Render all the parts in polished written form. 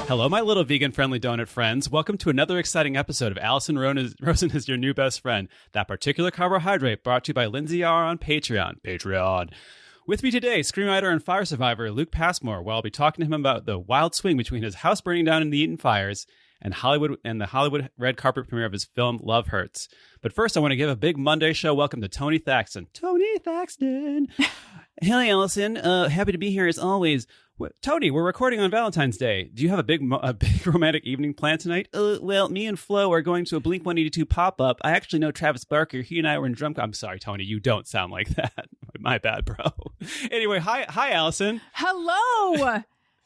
Hello, my little vegan-friendly donut friends. Welcome to another exciting episode of Allison Rosen is your new best friend. That particular carbohydrate brought to you by Lindsay R. on Patreon. With me today, screenwriter and fire survivor Lucas Passmore, where I'll be talking to him about the wild swing between his house burning down in the Eaton fires and the Hollywood red carpet premiere of his film Love Hurts. But first, I want to give a big Monday show welcome to Tony Thaxton. Tony Thaxton! Hey, Allison. Happy to be here as always. Tony, we're recording on Valentine's Day. Do you have a big romantic evening planned tonight? Well, me and Flo are going to a Blink-182 pop-up. I actually know Travis Barker. He and I were in drum. I'm sorry, Tony. You don't sound like that. My bad, bro. Anyway, hi, Allison. Hello.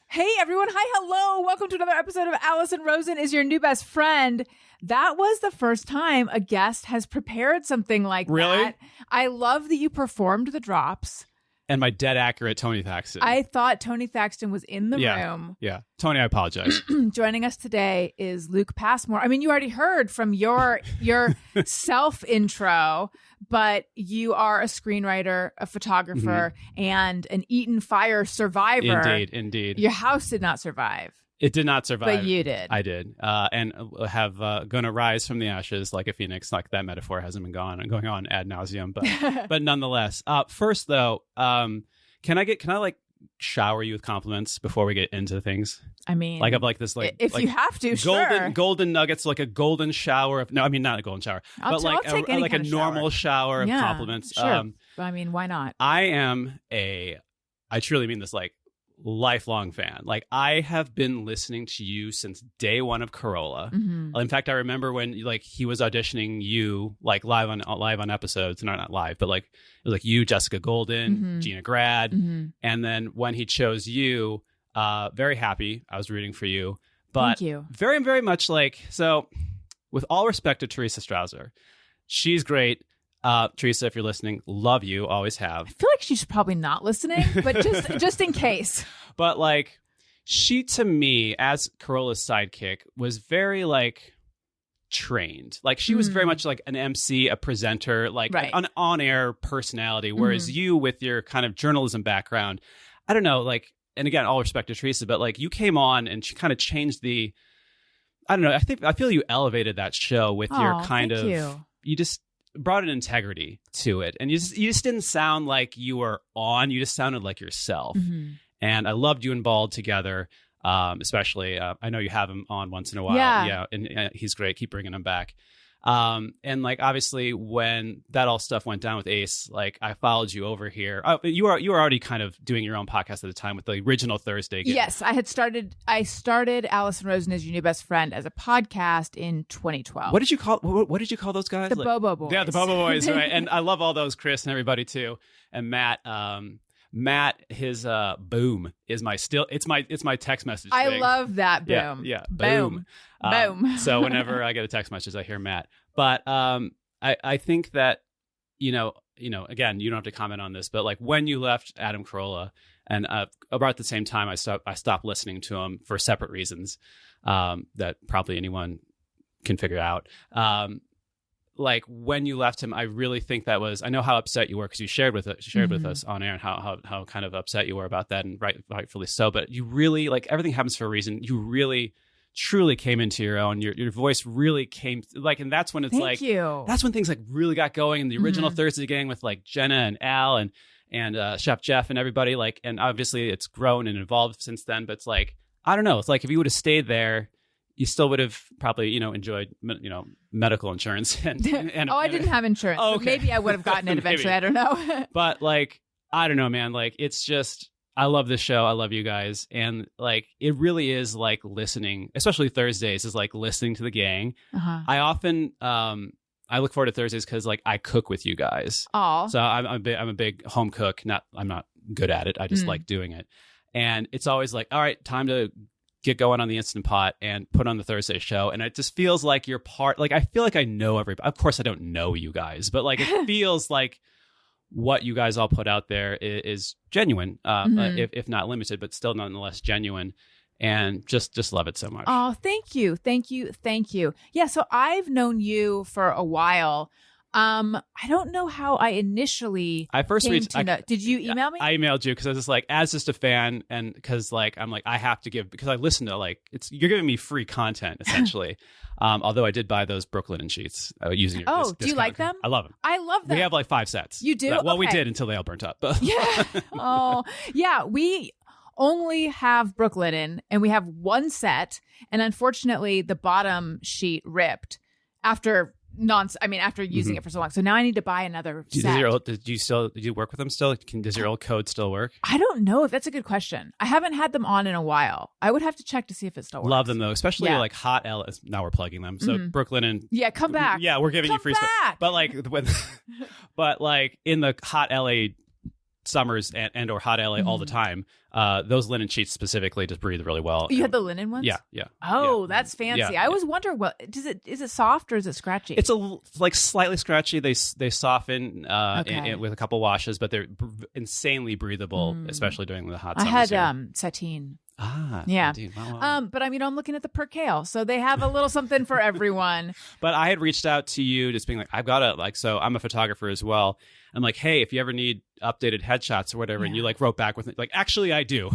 Hey, everyone. Hi, hello. Welcome to another episode of Allison Rosen is your new best friend. That was the first time a guest has prepared something like that. I love that you performed the drops. And my dead accurate Tony Thaxton. I thought Tony Thaxton was in the room. Yeah. Tony, I apologize. Joining us today is Lucas Passmore. I mean, you already heard from your self-intro, but you are a screenwriter, a photographer, and an Eaton fire survivor. Indeed. Your house did not survive. It did not survive. But you did. I did. And have gonna rise from the ashes like a phoenix. Like that metaphor hasn't been going on ad nauseum, but nonetheless. First though, can I like shower you with compliments before we get into things? I mean, like of like this like if like you have to, sure. Golden nuggets, like a golden shower of not a golden shower, but like a normal shower of compliments. Sure. I mean, why not? I truly mean this, like, lifelong fan. Like, I have been listening to you since day one of Corolla. Mm-hmm. In fact, I remember when like he was auditioning you like live on episodes, not live, but like it was like you, Jessica Golden, Gina Grad, and then when he chose you, very happy. I was rooting for you, but thank you. Very, very much like, so. With all respect to Teresa Strausser, she's great. Teresa, if you're listening, love you, always have. I feel like she's probably not listening, but just in case. But like, she to me, as Corolla's sidekick, was very like trained. Like she was very much like an MC, a presenter, like an on-air personality. Whereas you, with your kind of journalism background, I don't know, like, and again, all respect to Teresa, but like you came on and she kind of changed the. I don't know. I feel you elevated that show with your kind of. You just brought an integrity to it, and you just didn't sound like you were on. You just sounded like yourself, and I loved you and Bald together. Especially, I know you have him on once in a while. Yeah, and he's great. Keep bringing him back. And like obviously when that all stuff went down with Ace, like I followed you over here. You were already kind of doing your own podcast at the time with the original Thursday game. Yes, I started Allison Rosen is your new best friend as a podcast in 2012. What did you call those guys? The Bobo Boys. Yeah, the Bobo Boys, right? And I love all those, Chris and everybody too, and Matt. Matt, his boom is my text message. I love that boom. Yeah, boom. Boom. So whenever I get a text message, I hear Matt. But I think that you know, again, you don't have to comment on this, but like when you left Adam Carolla, and about the same time, I stopped listening to him for separate reasons that probably anyone can figure out. Like when you left him, I really think that was. I know how upset you were because you shared with us on air and how kind of upset you were about that, and rightfully so. But you really, like, everything happens for a reason. You really, truly came into your own. Your voice really came like, and that's when it's Thank you. That's when things like really got going in the original Thursday gang with like Jenna and Al and Chef Jeff and everybody. Like, and obviously it's grown and evolved since then. But it's like, I don't know. It's like if you would have stayed there, you still would have probably, enjoyed, medical insurance. And I didn't have insurance. Oh, okay. Maybe I would have gotten it eventually. I don't know. But like, I don't know, man. Like, it's just, I love this show. I love you guys. And like, it really is like listening, especially Thursdays, is like listening to the gang. I often, I look forward to Thursdays because like I cook with you guys. Oh, so I'm a big home cook. I'm not good at it. I just like doing it. And it's always like, all right, time to get going on the Instant Pot and put on the Thursday show. And it just feels like you're part, like, I feel like I know everybody. Of course I don't know you guys, but like, it feels like what you guys all put out there is genuine, if not limited, but still nonetheless genuine. And just love it so much. Oh, thank you. Yeah. So I've known you for a while. I don't know how I initially did you email me? I emailed you because I was just like, as just a fan, and because like I'm like I have to give, because I listen to like you're giving me free content essentially. Although I did buy those Brooklyn sheets using your discount. Do you like them? I love them. I love them. We have like 5 sets. You do? Well, we did until they all burnt up. Yeah. Oh, yeah. We only have Brooklyn and we have one set, and unfortunately the bottom sheet ripped after using it for so long. So now I need to buy another set. Do you work with them still? Does your old code still work? I don't know if that's a good question. I haven't had them on in a while. I would have to check to see if it still works. Love them though, especially like hot L. Now we're plugging them. So Brooklyn and come back. Yeah, we're giving you free stuff. But like but like in the hot LA summers and or hot LA all the time, those linen sheets specifically just breathe really well. You had the linen ones? Yeah. Oh, that's fancy. I always wonder, is it soft or is it scratchy? It's like slightly scratchy. They soften with a couple washes, but they're insanely breathable, especially during the hot summers. I had sateen. Yeah. Wow. But I mean, I'm looking at the percale, so they have a little something for everyone. But I had reached out to you just being like, I've got so I'm a photographer as well. I'm like, hey, if you ever need updated headshots or whatever, and you like wrote back with it, like, actually, I do.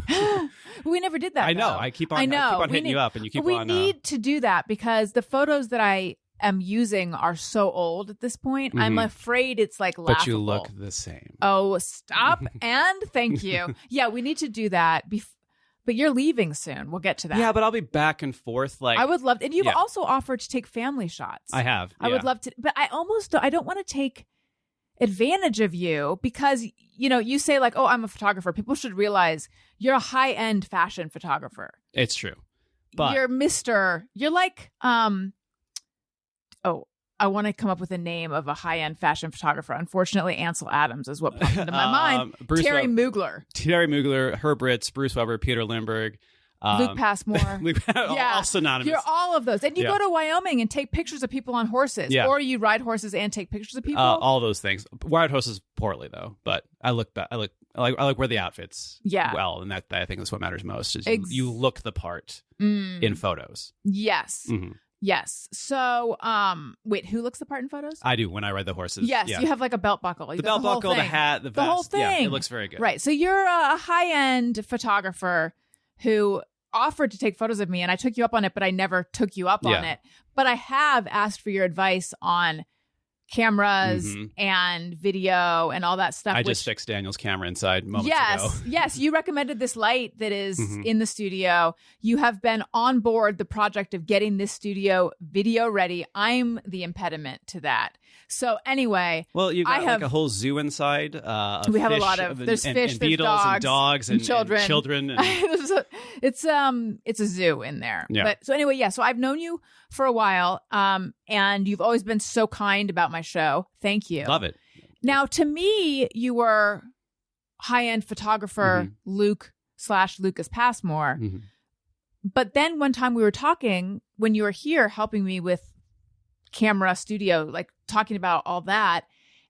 We never did that. I know. I keep on hitting you up, and you keep on. We need to do that because the photos that I am using are so old at this point. I'm afraid it's like laughable. But you look the same. Oh, stop and thank you. Yeah, we need to do that. But you're leaving soon. We'll get to that. Yeah, but I'll be back and forth. Like, I would love to. And you've also offered to take family shots. I have. I would love to. But I don't want to take advantage of you because, you say like, oh, I'm a photographer. People should realize you're a high-end fashion photographer. It's true. But you're like, I want to come up with a name of a high-end fashion photographer. Unfortunately, Ansel Adams is what popped into my mind. Terry Mugler, Herb Ritz, Bruce Weber, Peter Lindbergh. Luke Passmore. All synonymous. You're all of those. And you go to Wyoming and take pictures of people on horses. Yeah. Or you ride horses and take pictures of people. All those things. Ride horses poorly, though. But I look back. I like wear the outfits well. And that I think is what matters most. Is you look the part in photos. Yes. Mm-hmm. Yes. So, wait, who looks the part in photos? I do when I ride the horses. Yes. Yeah. You have like a belt buckle. The belt buckle, the hat, the vest. The whole thing. Yeah, it looks very good. Right. So you're a high-end photographer who offered to take photos of me, and I took you up on it, but I never took you up on it. But I have asked for your advice on cameras and video and all that stuff. I just fixed Daniel's camera inside moments ago. Yes. You recommended this light that is in the studio. You have been on board the project of getting this studio video ready. I'm the impediment to that. So anyway, well, you got like a whole zoo inside. We have a lot of there's fish, and beetles, there's and dogs, and children. It's a zoo in there. Yeah. But so anyway, so I've known you for a while, and you've always been so kind about my show. Thank you. Love it. Now, to me, you were high-end photographer Lucas Passmore. But then one time we were talking when you were here helping me with camera studio, like talking about all that.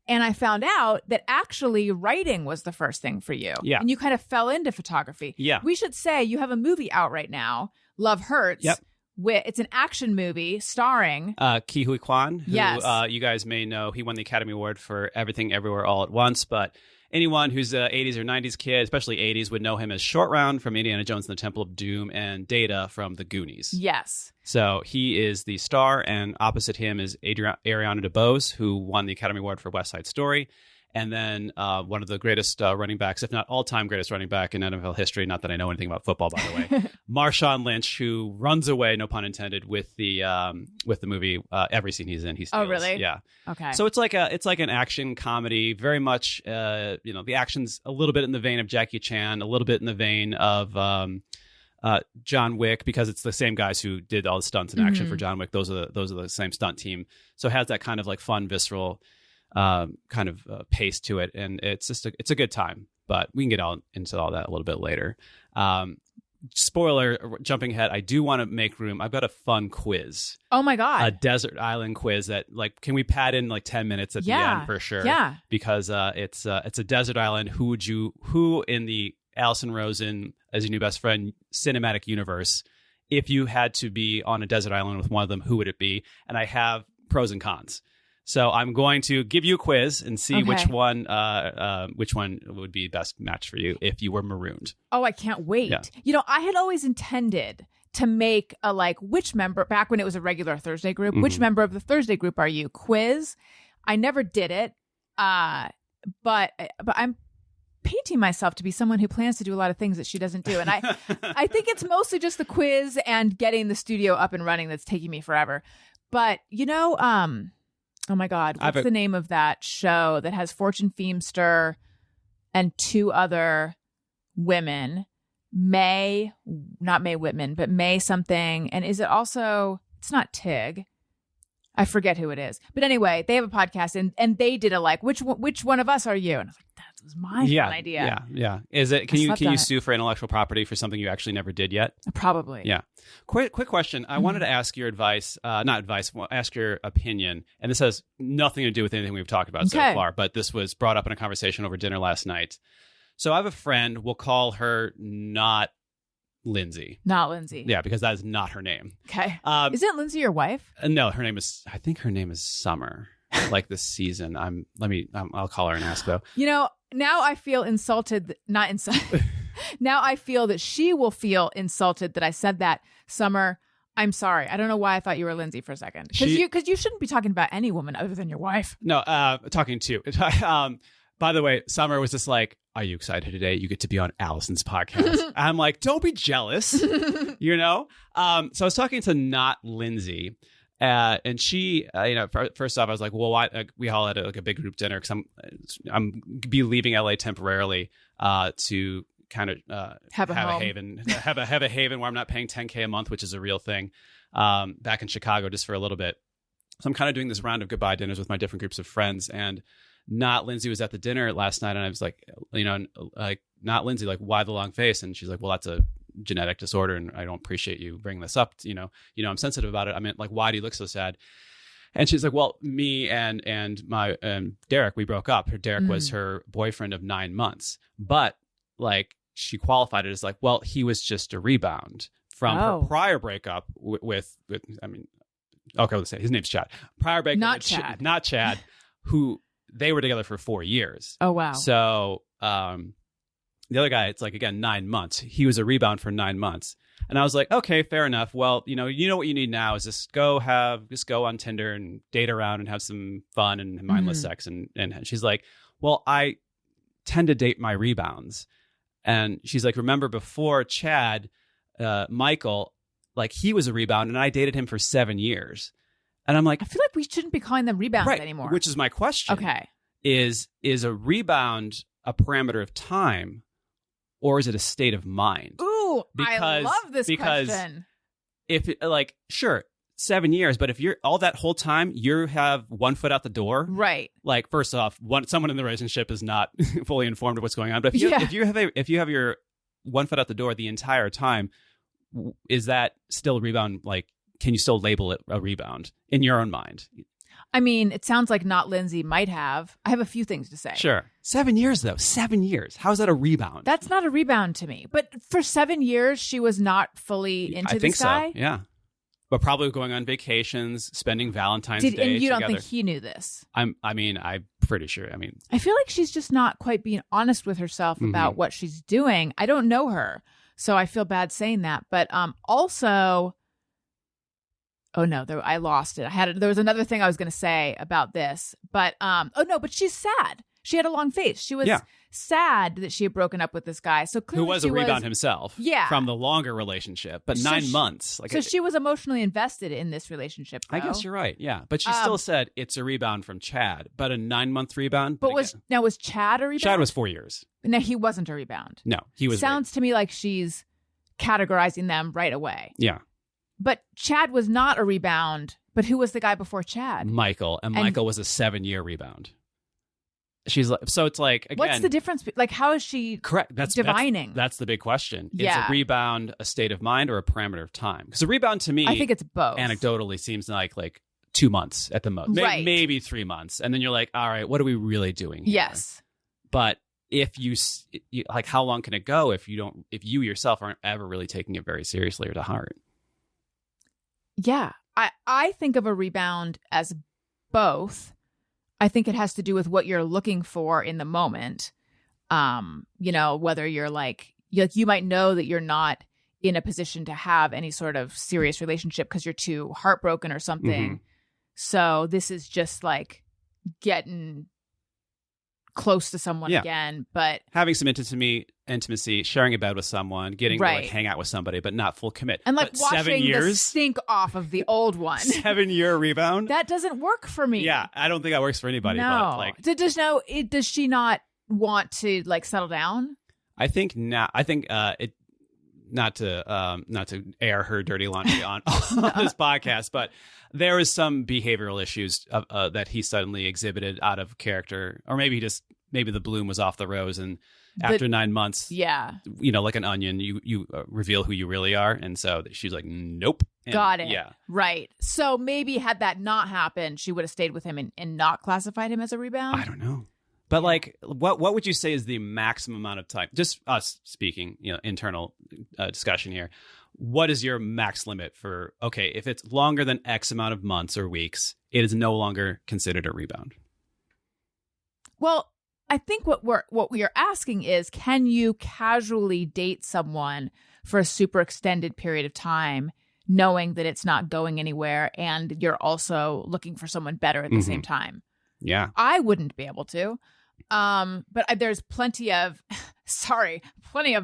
And I found out that actually writing was the first thing for you. Yeah. And you kind of fell into photography. Yeah. We should say you have a movie out right now, Love Hurts. Yep. It's an action movie starring Ke Huy Quan, who you guys may know. He won the Academy Award for Everything Everywhere All at Once, but anyone who's an 80s or 90s kid, especially 80s, would know him as Short Round from Indiana Jones and the Temple of Doom and Data from The Goonies. Yes. So he is the star, and opposite him is Ariana DeBose, who won the Academy Award for West Side Story. And then one of the greatest running backs, if not all-time greatest running back in NFL history, not that I know anything about football, by the way, Marshawn Lynch, who runs away, no pun intended, with the movie. Every scene he's in, he steals. Oh, really? Yeah. Okay. So it's like an action comedy, very much. The action's a little bit in the vein of Jackie Chan, a little bit in the vein of John Wick, because it's the same guys who did all the stunts and action for John Wick. Those are the same stunt team. So it has that kind of like fun, visceral pace to it, and it's just it's a good time. But we can get into all that a little bit later. Spoiler, jumping ahead, I do want to make room. I've got a fun quiz. Oh my god, a desert island quiz that can we pad in 10 minutes at the end for sure? Yeah, because it's a desert island. Who in the Allison Rosen as your new best friend cinematic universe, if you had to be on a desert island with one of them, who would it be? And I have pros and cons. So I'm going to give you a quiz and see which one would be best match for you if you were marooned. Oh, I can't wait. Yeah. I had always intended to make a which member, back when it was a regular Thursday group, which member of the Thursday group are you quiz. I never did it. But I'm painting myself to be someone who plans to do a lot of things that she doesn't do. And I think it's mostly just the quiz and getting the studio up and running that's taking me forever. But, oh my God, what's the name of that show that has Fortune Feimster and two other women? Not Mae Whitman, but Mae something. And is it also, it's not Tig. I forget who it is. But anyway, they have a podcast and they did a which one of us are you? And I was like, that was my fun idea. Yeah. Is it, can you sue for intellectual property for something you actually never did yet? Probably. Yeah. Quick question. I wanted to ask your ask your opinion. And this has nothing to do with anything we've talked about so far, but this was brought up in a conversation over dinner last night. So I have a friend, we'll call her not Lindsay. Not Lindsay. Yeah, because that is not her name. Okay. Isn't Lindsay your wife? No, I think her name is Summer. Like this season. I'll call her and ask though. Now I feel insulted, not insulted. Now I feel that she will feel insulted that I said that. Summer, I'm sorry. I don't know why I thought you were Lindsay for a second. Because you shouldn't be talking about any woman other than your wife. No, talking to. By the way, Summer was just like, are you excited today? You get to be on Allison's podcast. I'm like, don't be jealous, So I was talking to not Lindsay, and she, first off, I was like, well, why? We all had a big group dinner because I'm be leaving LA temporarily to kind of have a haven where I'm not paying $10K a month, which is a real thing. Back in Chicago, just for a little bit. So I'm kind of doing this round of goodbye dinners with my different groups of friends, and not Lindsay was at the dinner last night, and I was like, not Lindsay, like, why the long face? And she's like, well, that's a genetic disorder, and I don't appreciate you bringing this up. I'm sensitive about it. I mean, like, why do you look so sad? And she's like, well, me and my Derek, we broke up. Derek was her boyfriend of 9 months, but she qualified it as well, he was just a rebound from her prior breakup with let's say his name's Chad. Prior breakup, not Chad, who. They were together for 4 years. Oh, wow. So the other guy, it's again, 9 months. He was a rebound for 9 months. And I was like, okay, fair enough. Well, what you need now is just go on Tinder and date around and have some fun and mindless sex. And she's like, well, I tend to date my rebounds. And she's like, remember before Chad, Michael, he was a rebound and I dated him for 7 years. And I'm like, I feel like we shouldn't be calling them rebounds anymore. Which is my question. Okay. Is a rebound a parameter of time or is it a state of mind? Ooh, I love this question. If sure, 7 years, but if you're all that whole time, you have 1 foot out the door. Right. First off, someone in the relationship is not fully informed of what's going on. But if you have your 1 foot out the door the entire time, is that still a rebound? Can you still label it a rebound in your own mind? I mean, it sounds like not Lindsay might have. I have a few things to say. Sure. 7 years, though. 7 years. How is that a rebound? That's not a rebound to me. But for 7 years, she was not fully into this guy? I think so, yeah. But probably going on vacations, spending Valentine's Day together. And you don't think he knew this? I'm pretty sure. I feel like she's just not quite being honest with herself about what she's doing. I don't know her, so I feel bad saying that. But also... Oh no, I lost it. There was another thing I was going to say about this, but but she's sad. She had a long face. She was sad that she had broken up with this guy. So clearly who was a rebound himself, from the longer relationship, but 9 months. So she was emotionally invested in this relationship. Though. I guess you're right. Yeah, but she still said it's a rebound from Chad, but a 9 month rebound. But was Chad a rebound? Chad was 4 years. No, he wasn't a rebound. No, he was. Sounds to me like she's categorizing them right away. Yeah. But Chad was not a rebound. But who was the guy before Chad? Michael. And Michael was a 7-year rebound. She's like, so it's like, again. What's the difference? How is she divining? That's the big question. Is a rebound a state of mind or a parameter of time? Because a rebound to me, I think it's both. Anecdotally seems like 2 months at the most. Maybe 3 months. And then you're like, all right, what are we really doing here? Yes. But if you how long can it go if you yourself aren't ever really taking it very seriously or to heart? Yeah, I think of a rebound as both. I think it has to do with what you're looking for in the moment. Whether you're like you might know that you're not in a position to have any sort of serious relationship because you're too heartbroken or something. Mm-hmm. So this is just like getting close to someone again, but having some intimacy, sharing a bed with someone, getting to like hang out with somebody, but not full commit. And like but washing 7 years, the stink off of the old one. 7-year rebound. That doesn't work for me. Yeah, I don't think that works for anybody. No. But like, does she not want to like settle down? I think now. I think it. Not to air her dirty laundry on this podcast, but there is some behavioral issues that he suddenly exhibited out of character, or maybe the bloom was off the rose, and after 9 months, like an onion, you reveal who you really are, and so she's like, nope. And, got it. Yeah, right. So maybe had that not happened, she would have stayed with him and not classified him as a rebound. I don't know. But like, what would you say is the maximum amount of time? Just us speaking, internal discussion here. What is your max limit for? Okay, if it's longer than X amount of months or weeks, it is no longer considered a rebound. Well, I think what we are asking is, can you casually date someone for a super extended period of time, knowing that it's not going anywhere, and you're also looking for someone better at the same time? Yeah, I wouldn't be able to. But there's plenty of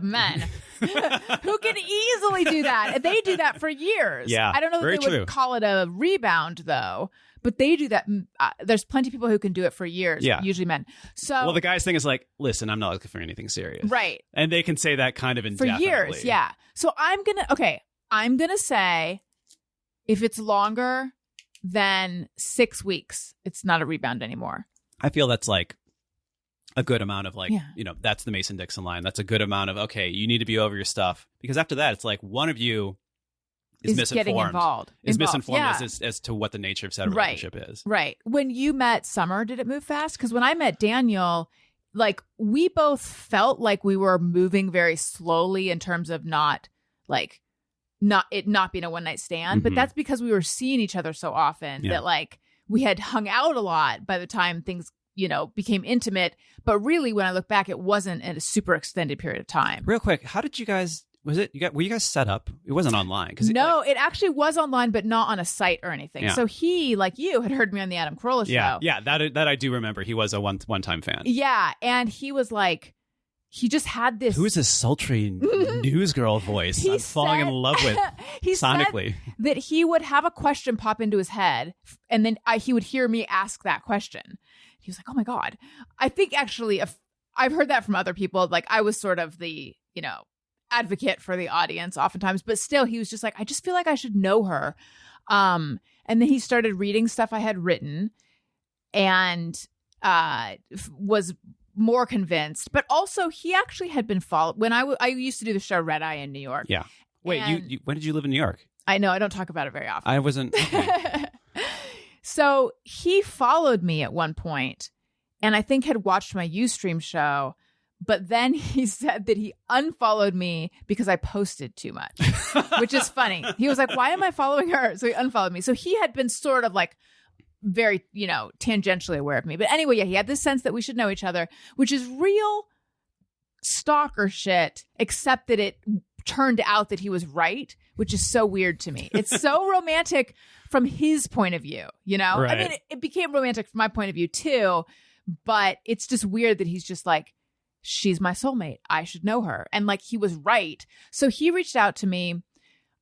men who can easily do that. They do that for years. Yeah, I don't know if they would call it a rebound though, but they do that. There's plenty of people who can do it for years. Yeah, usually men. So, well, the guy's thing is like, listen, I'm not looking for anything serious, right? And they can say that kind of indefinitely for years. Yeah. So I'm gonna say, if it's longer than 6 weeks, it's not a rebound anymore. I feel that's like a good amount of like, that's the Mason-Dixon line. That's a good amount of, okay, you need to be over your stuff. Because after that, it's like one of you is misinformed. Getting involved. Misinformed as to what the nature of said relationship is. Right. When you met Summer, did it move fast? Because when I met Daniel, like we both felt like we were moving very slowly in terms of not being a one-night stand. But that's because we were seeing each other so often that like we had hung out a lot by the time things became intimate. But really, when I look back, it wasn't in a super extended period of time. Real quick, how did you guys, were you guys set up? It wasn't online. It actually was online, but not on a site or anything. Yeah. So he, like you, had heard me on the Adam Carolla show. Yeah, that I do remember. He was a one-time fan. Yeah, and he was like, he just had this... Who's this sultry newsgirl voice I'm falling in love with sonically? Said that he would have a question pop into his head, and then he would hear me ask that question. He was like, oh my God. I think actually, I've heard that from other people. Like I was sort of the, advocate for the audience oftentimes, but still he was just like, I just feel like I should know her. And then he started reading stuff I had written and was more convinced. But also he actually had been followed when I used to do the show Red Eye in New York. Yeah. Wait, you when did you live in New York? I know. I don't talk about it very often. I wasn't. Okay. So he followed me at one point and I think had watched my Ustream show, but then he said that he unfollowed me because I posted too much, which is funny. He was like, why am I following her? So he unfollowed me. So he had been sort of like very, tangentially aware of me. But anyway, he had this sense that we should know each other, which is real stalker shit, except that it turned out that he was right, which is so weird to me. It's so romantic from his point of view, Right. I mean, it became romantic from my point of view too, but it's just weird that he's just like, she's my soulmate. I should know her. And like, he was right. So he reached out to me.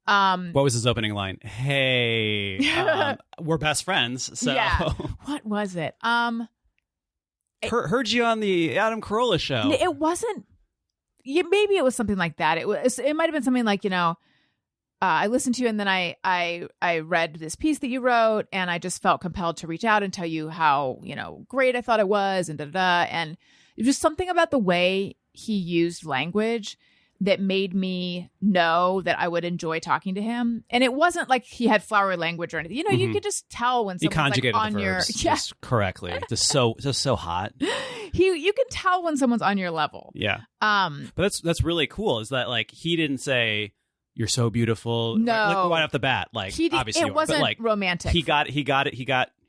What was his opening line? Hey, we're best friends. So yeah. What was it? Heard you on the Adam Carolla show. It wasn't. Yeah, maybe it was something like that. It might have been something like, I listened to you and then I read this piece that you wrote and I just felt compelled to reach out and tell you how, great I thought it was and da-da-da. And it was just something about the way he used language that made me know that I would enjoy talking to him. And it wasn't like he had flowery language or anything. You could just tell when someone's conjugated like on the verbs just correctly. Just so hot. You can tell when someone's on your level. Yeah. But that's really cool. Is that like he didn't say you're so beautiful? No. Like right off the bat, like obviously it wasn't but like romantic. He got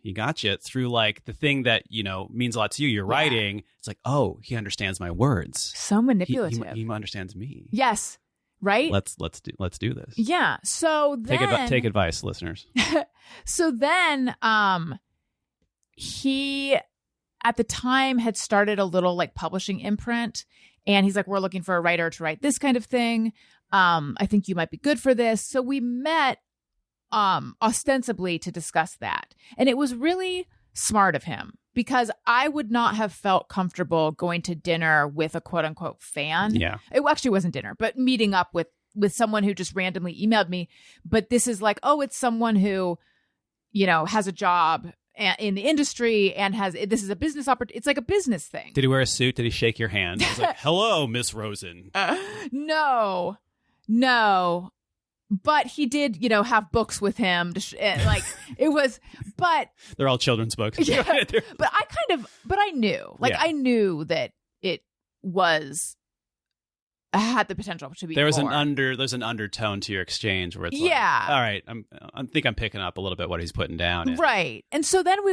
he got you through like the thing that, you know, means a lot to you. You're writing. It's like, oh, he understands my words. So manipulative. He understands me. Yes. Right. Let's do this. Yeah. So then take advice, listeners. So then, he at the time had started a little like publishing imprint, and he's like, we're looking for a writer to write this kind of thing. I think you might be good for this. So we met ostensibly to discuss that. And it was really smart of him, because I would not have felt comfortable going to dinner with a quote unquote fan. Yeah. It actually wasn't dinner, but meeting up with someone who just randomly emailed me. But this is like, oh, it's someone who, you know, has a job in the industry and this is a business opportunity. It's like a business thing. Did he wear a suit? Did he shake your hand? He was like, hello, Miss Rosen. No. But he did, you know, have books with him. Like it was, but they're all children's books. Yeah, but I knew, like I knew that it had the potential to be. There's an undertone to your exchange where it's like, all right, I think I'm picking up a little bit what he's putting down. Right. And so then we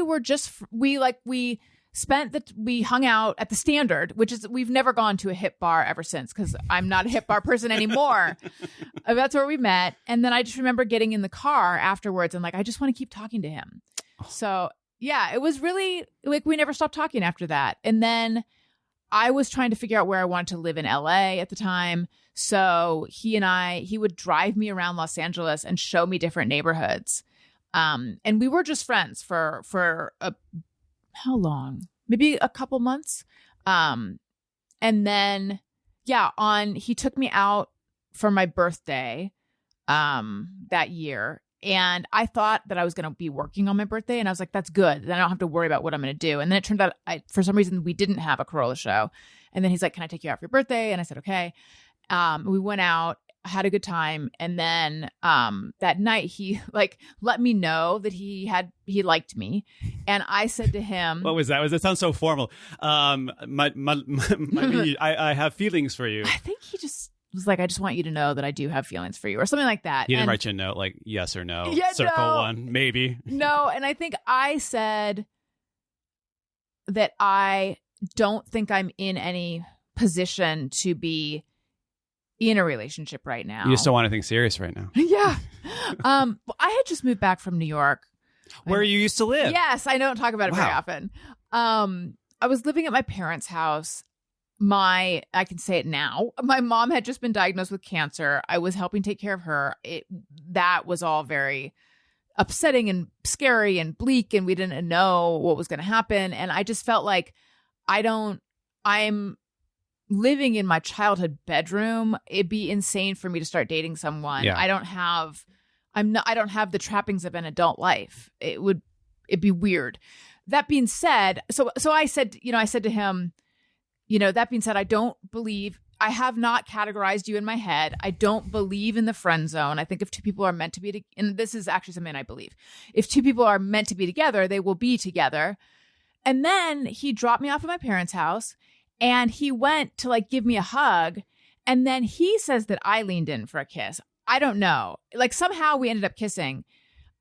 hung out at the Standard, which is, we've never gone to a hip bar ever since, because I'm not a hip bar person anymore. That's where we met. And then I just remember getting in the car afterwards and like, I just want to keep talking to him. So yeah, it was really like, we never stopped talking after that. And then I was trying to figure out where I wanted to live in LA at the time. So he would drive me around Los Angeles and show me different neighborhoods. And we were just friends for how long? Maybe a couple months. And then, he took me out for my birthday that year. And I thought that I was going to be working on my birthday. And I was like, that's good. Then I don't have to worry about what I'm going to do. And then it turned out, for some reason, we didn't have a Corolla show. And then he's like, can I take you out for your birthday? And I said, okay. We went out, had a good time. And then that night he like let me know that he liked me. And I said to him, what was that? That sounds so formal. I have feelings for you. I think he just was like, I just want you to know that I do have feelings for you, or something like that. He didn't write you a note like yes or no, circle one, maybe. No. And I think I said that I don't think I'm in any position to be in a relationship right now. You just don't want anything serious right now. Yeah. I had just moved back from New York. Where you used to live. Yes, I don't talk about it very often. I was living at my parents' house. I can say it now. My mom had just been diagnosed with cancer. I was helping take care of her. That was all very upsetting and scary and bleak, and we didn't know what was going to happen. And I just felt like I'm living in my childhood bedroom. It'd be insane for me to start dating someone. Yeah. I don't have the trappings of an adult life. It'd be weird. That being said, so I said to him, that being said, I have not categorized you in my head. I don't believe in the friend zone. I think if two people are meant to be, and this is actually something I believe, if two people are meant to be together, they will be together. And then he dropped me off at my parents' house, and he went to like give me a hug. And then he says that I leaned in for a kiss. I don't know. Like somehow we ended up kissing.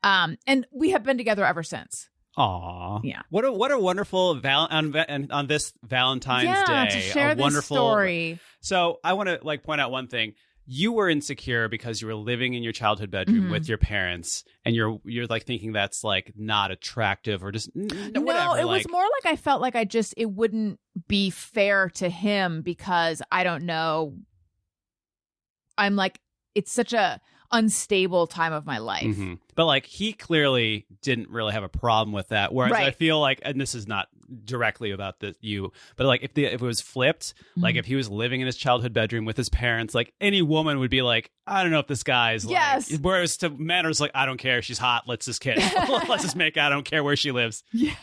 And we have been together ever since. Aw. Yeah. What a wonderful on this Valentine's Day. To share this story. So I want to like point out one thing. You were insecure because you were living in your childhood bedroom with your parents, and you're like thinking that's like not attractive or just whatever. No, it was more like I felt like it wouldn't be fair to him, because I don't know. I'm like, it's such a unstable time of my life. Mm-hmm. But like he clearly didn't really have a problem with that. Whereas I feel like, and this is not directly about you, but like if it was flipped, like if he was living in his childhood bedroom with his parents, like any woman would be like, I don't know if this guy's like, whereas to men it's like, I don't care, she's hot, let's just kiss. Let's just make out, I don't care where she lives. Yeah.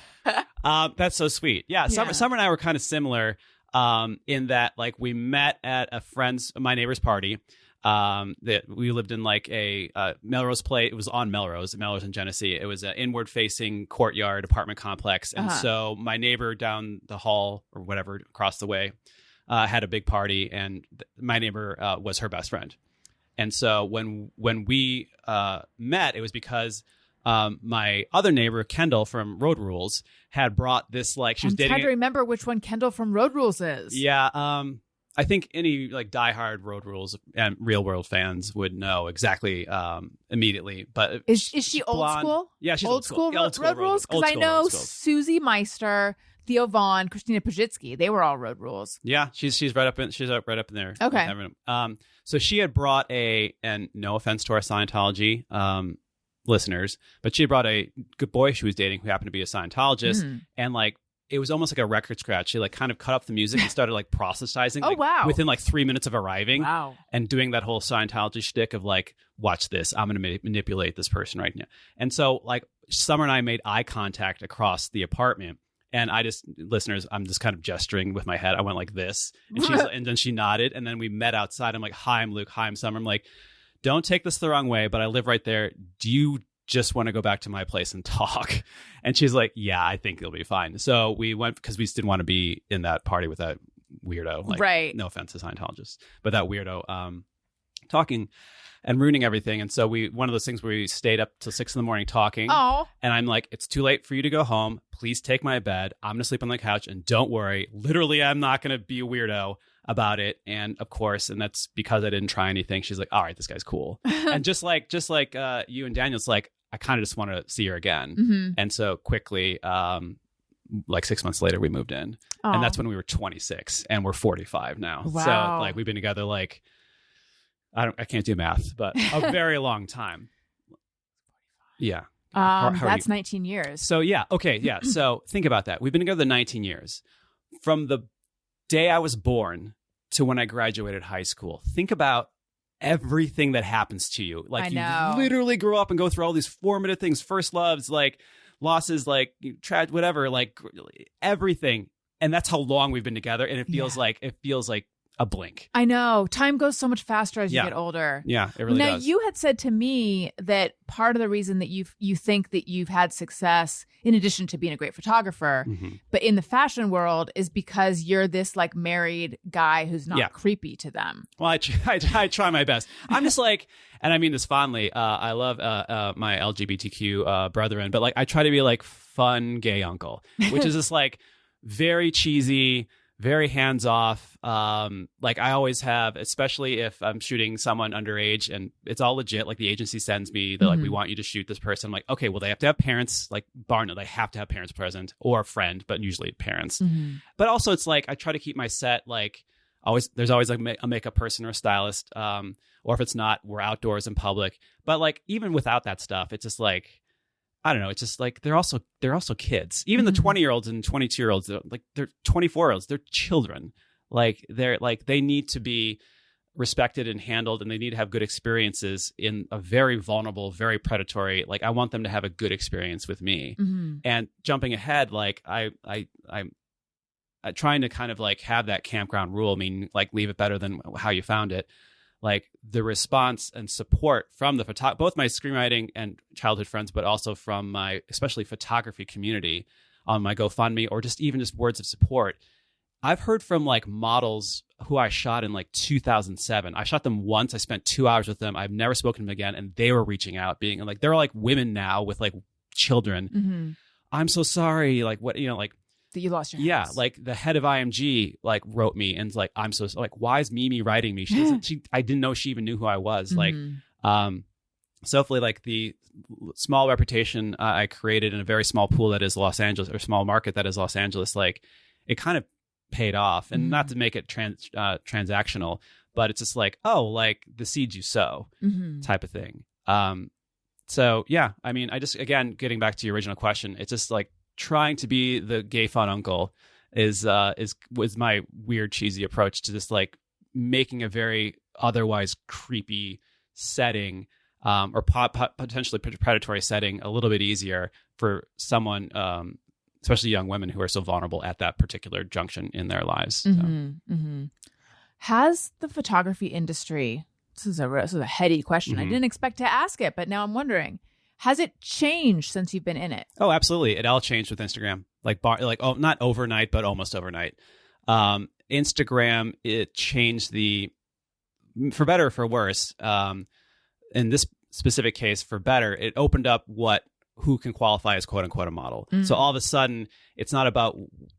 That's so sweet. Yeah. Summer and I were kind of similar in that like we met at my neighbor's party. That we lived in like a Melrose Place. It was on Melrose and Genesee. It was an inward-facing courtyard apartment complex, and so my neighbor down the hall or whatever across the way had a big party, and my neighbor was her best friend. And so when we met, it was because my other neighbor, Kendall from Road Rules, had brought this, like, she was dating. I'm trying to remember which one Kendall from Road Rules is. Yeah. I think any like diehard Road Rules and Real World fans would know exactly immediately. But is she old blonde. school? Yeah, she's old school. Road Rules, because I know Susie Meister, Theo Vaughn, Christina Pajitsky. They were all Road Rules. Yeah, she's right up in there. Okay. So she had brought and no offense to our Scientology listeners, but she had brought a good boy she was dating who happened to be a Scientologist, and like. It was almost like a record scratch. She like kind of cut up the music and started like proselytizing within like 3 minutes of arriving and doing that whole Scientology shtick of like, watch this. I'm going to manipulate this person right now. And so like Summer and I made eye contact across the apartment, and listeners, I'm just kind of gesturing with my head. I went like this, and and then she nodded, and then we met outside. I'm like, hi, I'm Luke. Hi, I'm Summer. I'm like, don't take this the wrong way, but I live right there. Do you just want to go back to my place and talk? And she's like, yeah, I think it'll be fine. So we went because we just didn't want to be in that party with that weirdo. Like, right. No offense to Scientologists, but that weirdo talking and ruining everything. And so one of those things where we stayed up till 6 a.m. talking. Oh. And I'm like, it's too late for you to go home. Please take my bed. I'm going to sleep on the couch. And don't worry. Literally, I'm not going to be a weirdo about it. And of course, and that's because I didn't try anything. She's like, all right, this guy's cool. And just like you and Daniel's like, I kind of just want to see her again. Mm-hmm. And so quickly, like 6 months later, we moved in. And that's when we were 26 and we're 45 now. Wow. So like we've been together like, I can't do math, but a very long time. Yeah. That's 19 years. So yeah. Okay. Yeah. So think about that. We've been together 19 years. From the day I was born to when I graduated high school. Think about everything that happens to you. Like you literally grow up and go through all these formative things, first loves, like losses, like whatever, like everything. And that's how long we've been together. And it feels like a blink. I know. Time goes so much faster as you get older. Yeah, it really does. Now, you had said to me that part of the reason that you think that you've had success, in addition to being a great photographer, but in the fashion world, is because you're this like married guy who's not creepy to them. Well, I try my best. I'm just like, and I mean this fondly, I love my LGBTQ brethren, but like I try to be like fun gay uncle, which is just like very cheesy, very hands-off. Like I always have, especially if I'm shooting someone underage and it's all legit. Like the agency sends me, they're like, we want you to shoot this person. I'm like, okay, well, they have to have parents, like Barna, they have to have parents present or a friend, but usually parents. But also it's like, I try to keep my set, like there's always like a makeup person or a stylist. Or if it's not, we're outdoors in public. But like, even without that stuff, it's just like, I don't know. It's just like they're also kids. Even the 20-year-olds and 22-year-olds, they're 24-year-olds. They're children. Like they need to be respected and handled, and they need to have good experiences in a very vulnerable, very predatory. Like I want them to have a good experience with me. And jumping ahead, like I'm trying to kind of like have that campground rule. I mean, like leave it better than how you found it. Like the response and support from both my screenwriting and childhood friends, but also from my especially photography community on my GoFundMe, or just words of support. I've heard from like models who I shot in like 2007. I shot them once. I spent 2 hours with them. I've never spoken to them again. And they were reaching out, being like, they're like women now with like children. I'm so sorry. Like what, like, that you lost your house. Yeah, like the head of IMG like wrote me and like, I'm so like, why is Mimi writing me? I didn't know she even knew who I was. Like, so hopefully like the small reputation I created in a very small pool that is Los Angeles, or small market that is Los Angeles, like it kind of paid off. And not to make it transactional, but it's just like, oh, like the seeds you sow type of thing. So yeah, I mean, I just, again, getting back to your original question, it's just like, trying to be the gay fun uncle was my weird cheesy approach to just like making a very otherwise creepy setting or potentially predatory setting a little bit easier for someone, especially young women who are so vulnerable at that particular junction in their lives. So. Has the photography industry, this is a heady question. I didn't expect to ask it, but now I'm wondering, has it changed since you've been in it? Oh, absolutely. It all changed with Instagram. Not overnight, but almost overnight. Instagram, it changed for better or for worse. In this specific case, for better, it opened up what who can qualify as quote unquote a model. So all of a sudden, it's not about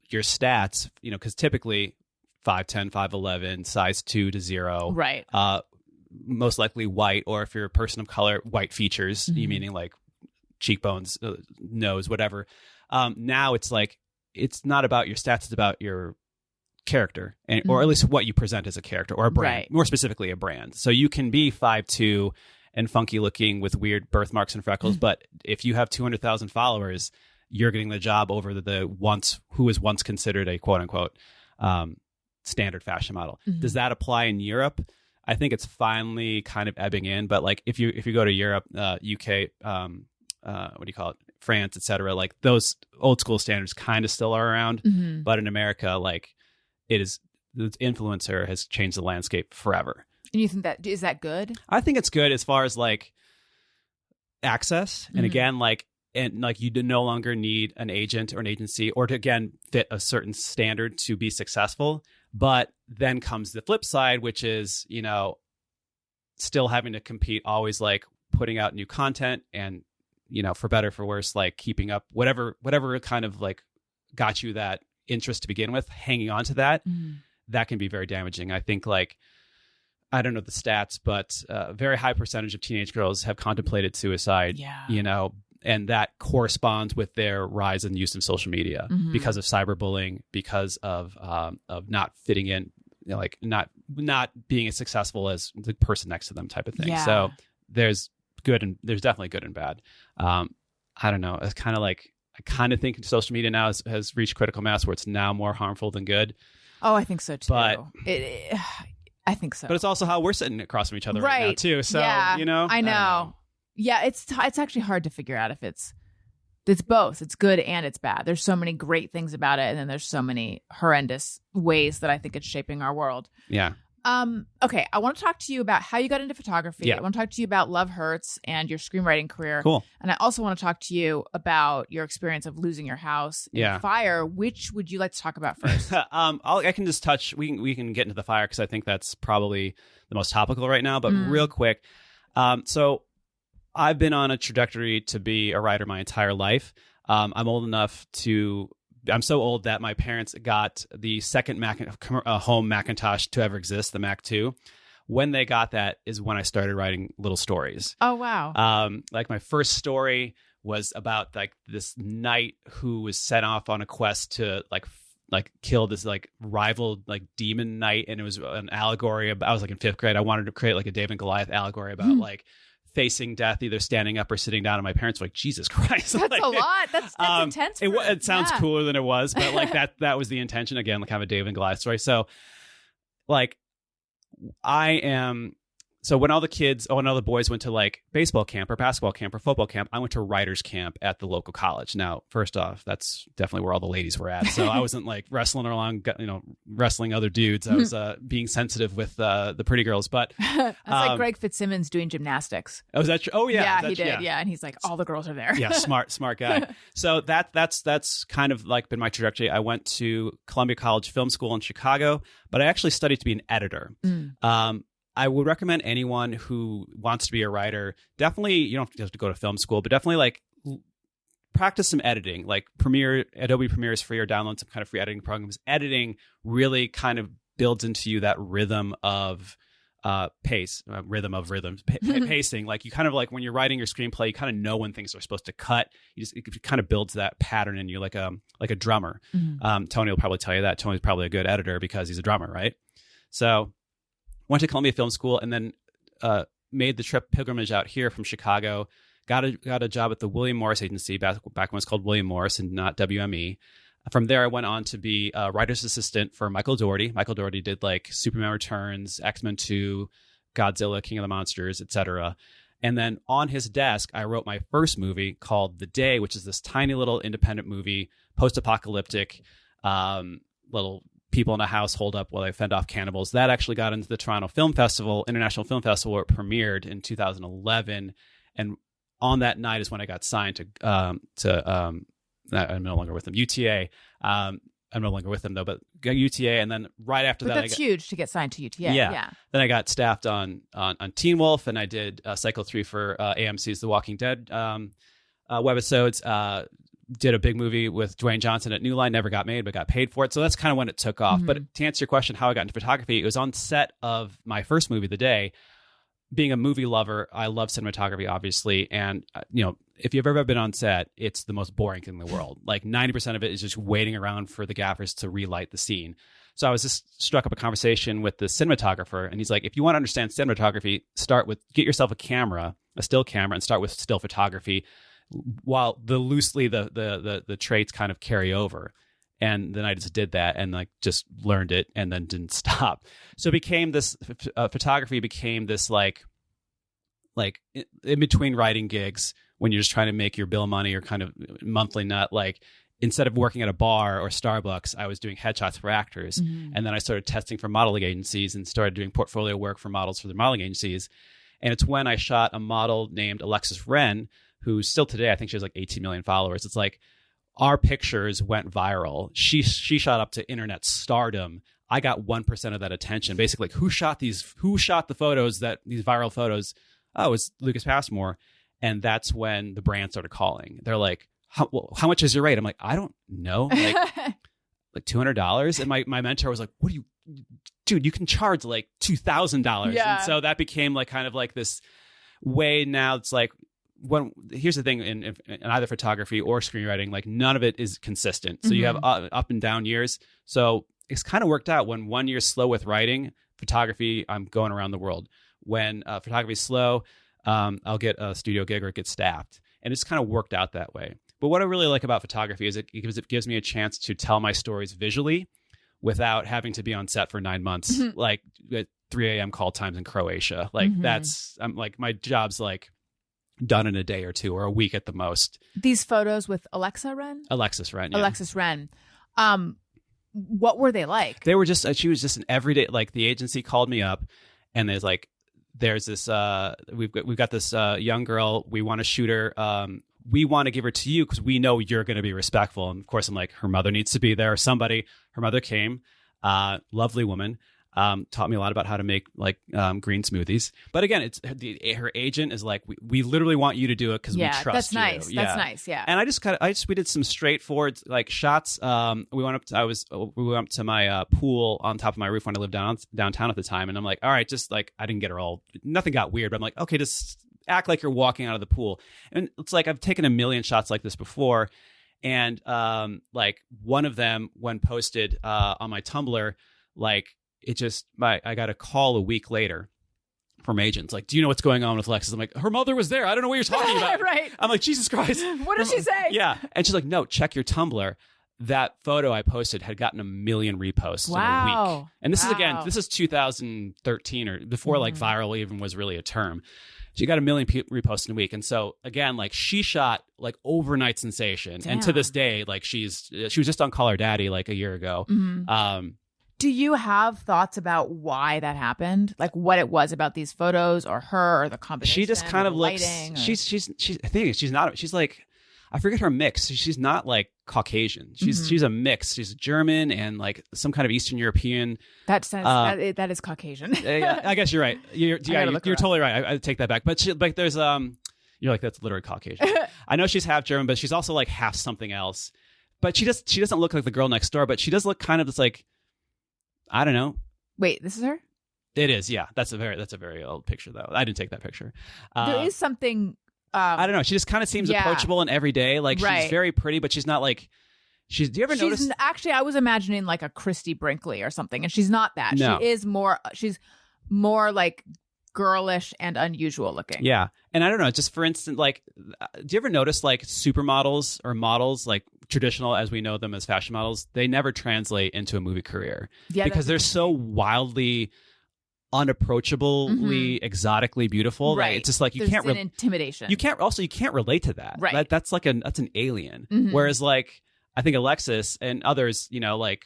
your stats, because typically 5'10", 5'11", size 2 to 0. Right. Most likely white, or if you're a person of color, white features, meaning like cheekbones, nose, whatever. Now it's like, it's not about your stats, it's about your character, or at least what you present as a character or a brand, more specifically a brand. So you can be 5'2" and funky looking with weird birthmarks and freckles, but if you have 200,000 followers, you're getting the job over who was once considered a quote unquote standard fashion model. Does that apply in Europe? I think it's finally kind of ebbing in, but like if you go to Europe, UK, what do you call it? France, etc., like those old school standards kind of still are around, but in America, like the influencer has changed the landscape forever. And you think is that good? I think it's good as far as like access, and again, like you no longer need an agent or an agency or to again fit a certain standard to be successful. But then comes the flip side, which is still having to compete, always like putting out new content and for better for worse, like keeping up whatever kind of like got you that interest to begin with, hanging on to that, that can be very damaging. I think like, I don't know the stats, but a very high percentage of teenage girls have contemplated suicide, and that corresponds with their rise in use of social media because of cyberbullying, because of not fitting in, like not being as successful as the person next to them type of thing. Yeah. So there's definitely good and bad. I don't know. It's kind of like, I kind of think social media now has reached critical mass where it's now more harmful than good. Oh, I think so too. But I think so. But it's also how we're sitting across from each other right now too. So, I know. Yeah, it's actually hard to figure out if it's both. It's good and it's bad. There's so many great things about it, and then there's so many horrendous ways that I think it's shaping our world. Yeah. Okay, I want to talk to you about how you got into photography. Yeah. I want to talk to you about Love Hurts and your screenwriting career. Cool. And I also want to talk to you about your experience of losing your house in fire. Which would you like to talk about first? I can just touch. We can get into the fire because I think that's probably the most topical right now. But real quick, so I've been on a trajectory to be a writer my entire life. I'm old enough to. I'm so old that my parents got the second home Macintosh to ever exist, the Mac 2. When they got that is when I started writing little stories. Oh, wow. Like my first story was about like this knight who was sent off on a quest to like kill this like rival like demon knight. And it was an allegory about, I was like in 5th grade. I wanted to create like a David and Goliath allegory about like facing death, either standing up or sitting down. And my parents were like, Jesus Christ. That's like, a lot. That's intense. It sounds cooler than it was, but like that was the intention. Again, like have a David and Goliath story. So like so when all the boys went to like baseball camp or basketball camp or football camp, I went to writer's camp at the local college. Now, first off, that's definitely where all the ladies were at. So I wasn't like wrestling along, wrestling other dudes. I was being sensitive with the pretty girls. But that's like Greg Fitzsimmons doing gymnastics. Oh, is that true? Oh, yeah. Yeah, he did. Yeah. And he's like, all the girls are there. Yeah, smart guy. So that's kind of like been my trajectory. I went to Columbia College Film School in Chicago, but I actually studied to be an editor. I would recommend anyone who wants to be a writer, definitely, you don't have to go to film school, but definitely like practice some editing, like Adobe Premiere is free, or download some kind of free editing programs. Editing really kind of builds into you that rhythm of pacing. Like you kind of like when you're writing your screenplay, you kind of know when things are supposed to cut. It kind of builds that pattern in you like a drummer. Tony will probably tell you that. Tony's probably a good editor because he's a drummer, right? So went to Columbia Film School and then made the pilgrimage out here from Chicago. Got a job at the William Morris Agency back when it was called William Morris and not WME. From there, I went on to be a writer's assistant for Michael Dougherty. Michael Dougherty did like Superman Returns, X-Men 2, Godzilla, King of the Monsters, etc. And then on his desk, I wrote my first movie called The Day, which is this tiny little independent movie, post-apocalyptic, little people in a house hold up while they fend off cannibals. That actually got into the Toronto International Film Festival, where it premiered in 2011. And on that night is when I got signed to I'm no longer with them, UTA. I'm no longer with them though, but UTA. And then right after that, that's huge to get signed to UTA. Yeah. Then I got staffed on Teen Wolf, and I did Cycle 3 for AMC's The Walking Dead webisodes. Did a big movie with Dwayne Johnson at New Line, never got made, but got paid for it. So that's kind of when it took off. But to answer your question, how I got into photography, it was on set of my first movie, The Day. Being a movie lover, I love cinematography, obviously. And, if you've ever been on set, it's the most boring thing in the world. Like 90% of it is just waiting around for the gaffers to relight the scene. So I was just struck up a conversation with the cinematographer, and he's like, if you want to understand cinematography, get yourself a camera, a still camera, and start with still photography, while the traits kind of carry over. And then I just did that and like just learned it and then didn't stop. So it became this photography became this like in between writing gigs when you're just trying to make your bill money or kind of monthly nut. Like instead of working at a bar or Starbucks, I was doing headshots for actors. And then I started testing for modeling agencies and started doing portfolio work for models for the modeling agencies. And it's when I shot a model named Alexis Wren, who still today, I think she has like 18 million followers. It's like our pictures went viral. She shot up to internet stardom. I got 1% of that attention. Basically, like, who shot the photos, these viral photos? Oh, it's Lucas Passmore. And that's when the brand started calling. They're like, how much is your rate? I'm like, I don't know. Like $200. And my mentor was like, what do you, dude, you can charge like $2,000. Yeah. And so that became like kind of like this way. Now it's like, here's the thing in either photography or screenwriting, like none of it is consistent. So you have up and down years. So it's kind of worked out. When 1 year's slow with writing, photography, I'm going around the world. When photography is slow, I'll get a studio gig or get staffed. And it's kind of worked out that way. But what I really like about photography is it gives me a chance to tell my stories visually without having to be on set for 9 months, like at 3 a.m. call times in Croatia. Like I'm like, my job's like done in a day or two or a week at the most. These photos with Alexis Wren? Yeah. Alexis Wren. What were they like? They were just, she was just an everyday, like the agency called me up and there's this, we've got this young girl. We want to shoot her. We want to give her to you because we know you're going to be respectful. And of course, I'm like, her mother needs to be there or somebody. Her mother came, lovely woman. Taught me a lot about how to make like green smoothies. But again, it's her agent is like, we literally want you to do it because we trust that's you. Nice. Yeah. That's nice. Yeah. And we did some straightforward like shots. We went up to my pool on top of my roof when I lived downtown at the time. And I'm like, all right, just like, I didn't get her all, nothing got weird, but I'm like, okay, just act like you're walking out of the pool. And it's like, I've taken a million shots like this before. And like one of them when posted on my Tumblr, like, I got a call a week later from agents like, do you know what's going on with Alexis? I'm like, her mother was there. I don't know what you're talking about. Right. I'm like, Jesus Christ. What did she say? Yeah. And she's like, no, check your Tumblr. That photo I posted had gotten 1 million reposts in a week. And this is 2013 or before like viral even was really a term. She got 1 million reposts in a week. And so again, like she shot like overnight sensation. Damn. And to this day, like she was just on Call Her Daddy like a year ago. Do you have thoughts about why that happened? Like what it was about these photos or her or the combination? She just kind of looks, or... I think she's like, I forget her mix. She's not like Caucasian. She's a mix. She's German and like some kind of Eastern European. That is Caucasian. Yeah, I guess you're right. You're totally right. I take that back. But there's you're like, that's literally Caucasian. I know she's half German, but she's also like half something else. But she doesn't look like the girl next door, but she does look kind of just like, I don't know. Wait, this is her? It is, yeah. That's a very old picture, though. I didn't take that picture. There is something. I don't know. She just kind of seems approachable and everyday. Like she's very pretty, but she's not like. Do you ever notice? Actually, I was imagining like a Christy Brinkley or something, and she's not that. No. She's more like girlish and unusual looking. Yeah, and I don't know. Just for instance, like, do you ever notice like supermodels or models like traditional as we know them as fashion models, they never translate into a movie career because they're so wildly unapproachably exotically beautiful. Right. It's just like There's an intimidation. You can't relate to that. Right. That's an alien. Whereas like I think Alexis and others, you know, like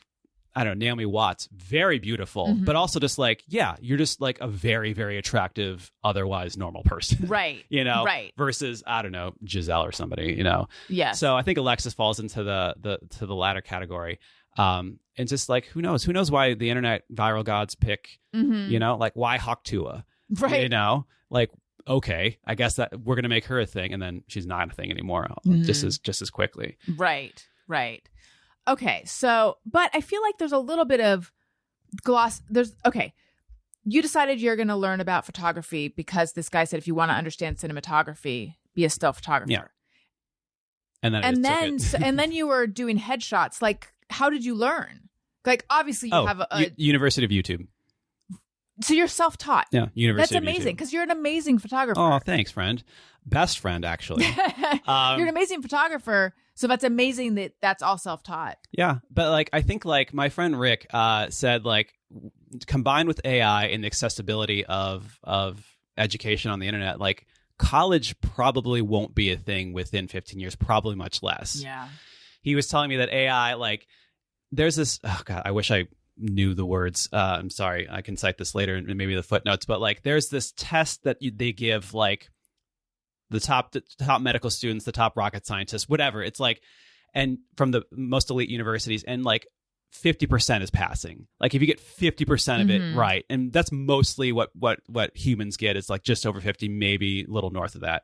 I don't know, Naomi Watts, very beautiful, but also just like, yeah, you're just like a very, very attractive, otherwise normal person. Right. You know, right. Versus, I don't know, Giselle or somebody, you know? Yeah. So I think Alexis falls into the latter category. And just like, who knows why the internet viral gods pick, you know, like why Hawk Tua? Right. You know, like, okay, I guess that we're going to make her a thing. And then she's not a thing anymore just as quickly. Right. Okay. So, but I feel like there's a little bit of gloss. You decided you're going to learn about photography because this guy said, if you want to understand cinematography, be a still photographer. Yeah. And then you were doing headshots. Like, how did you learn? Like, obviously you have a University of YouTube. So you're self-taught. Yeah, University That's amazing because you're an amazing photographer. Oh, thanks, friend. Best friend, actually. You're an amazing photographer. So that's amazing that that's all self-taught. Yeah, but like I think like my friend Rick said, like combined with AI and the accessibility of education on the internet, like college probably won't be a thing within 15 years, probably much less. Yeah. He was telling me that AI, like there's this, oh God, I wish I knew the words. I'm sorry. I can cite this later and maybe the footnotes, but like there's this test that they give like the top medical students, the top rocket scientists, whatever. It's like, and from the most elite universities, and like 50% is passing. Like if you get 50% of it right, and that's mostly what humans get, is like just over 50, maybe a little north of that.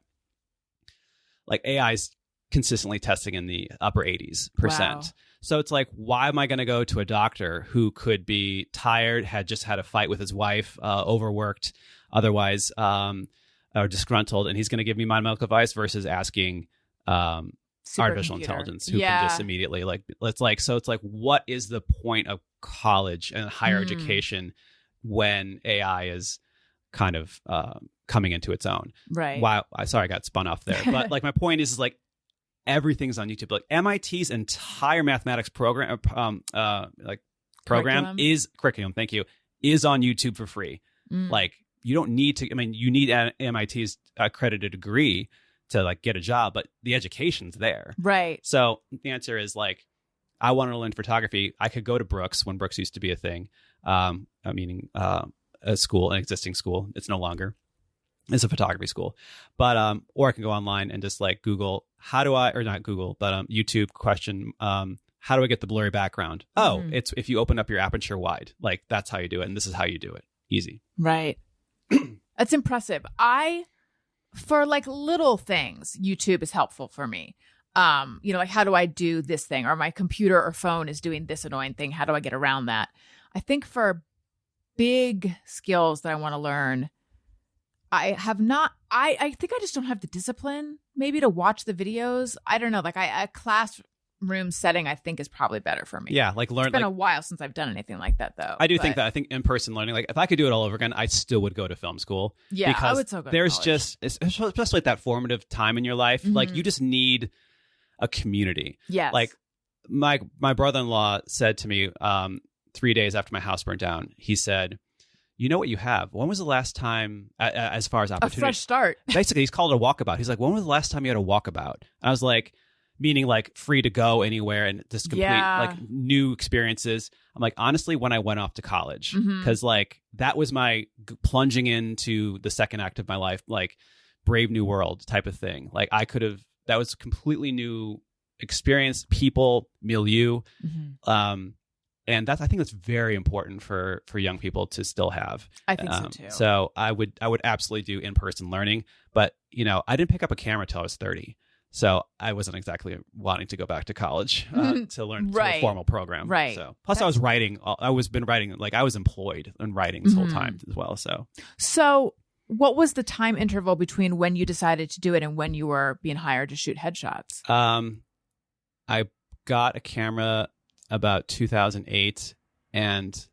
Like AI's consistently testing in the upper 80s%. Wow. So it's like, why am I going to go to a doctor who could be tired, had just had a fight with his wife, overworked, otherwise, or disgruntled, and he's going to give me my medical advice versus asking artificial intelligence who can just immediately like, it's like, what is the point of college and higher education when AI is kind of coming into its own? Right. Wow. Sorry, I got spun off there. But like my point is like, everything's on YouTube. Like MIT's entire mathematics program, curriculum, thank you, is on YouTube for free. Like you don't need to. I mean, you need MIT's accredited degree to like get a job, but the education's there. Right. So the answer is like, I wanted to learn photography. I could go to Brooks when Brooks used to be a thing, meaning a school, an existing school. It's no longer. It's a photography school, but or I can go online and just like Google YouTube question, how do I get the blurry background? Oh, it's if you open up your aperture wide, like that's how you do it, and this is how you do it. Easy. Right. That's impressive. For like little things, YouTube is helpful for me. Like how do I do this thing, or my computer or phone is doing this annoying thing. How do I get around that? I think for big skills that I want to learn, I have not. I think I just don't have the discipline maybe to watch the videos. I don't know. Like a classroom setting, I think is probably better for me. Yeah, like learn. It's been a while since I've done anything like that, though. I do think that. I think in-person learning. Like if I could do it all over again, I still would go to film school. Yeah, because I would still go. There's to just, especially at that formative time in your life, like you just need a community. Yes. Like my brother-in-law said to me 3 days after my house burnt down, he said, you know what you have? When was the last time, as far as opportunity? A fresh start. Basically, he's called it a walkabout. He's like, when was the last time you had a walkabout? And I was like, meaning like free to go anywhere and just complete like new experiences. I'm like, honestly, when I went off to college, because like that was my plunging into the second act of my life, like Brave New World type of thing. Like that was a completely new experience, people, milieu. And I think that's very important for young people to still have. I think so too. So I would absolutely do in-person learning, but I didn't pick up a camera till I was 30. So I wasn't exactly wanting to go back to college to learn a formal program. Right. So plus I was writing. I was employed in writing this whole time as well. So what was the time interval between when you decided to do it and when you were being hired to shoot headshots? I got a camera about 2008, and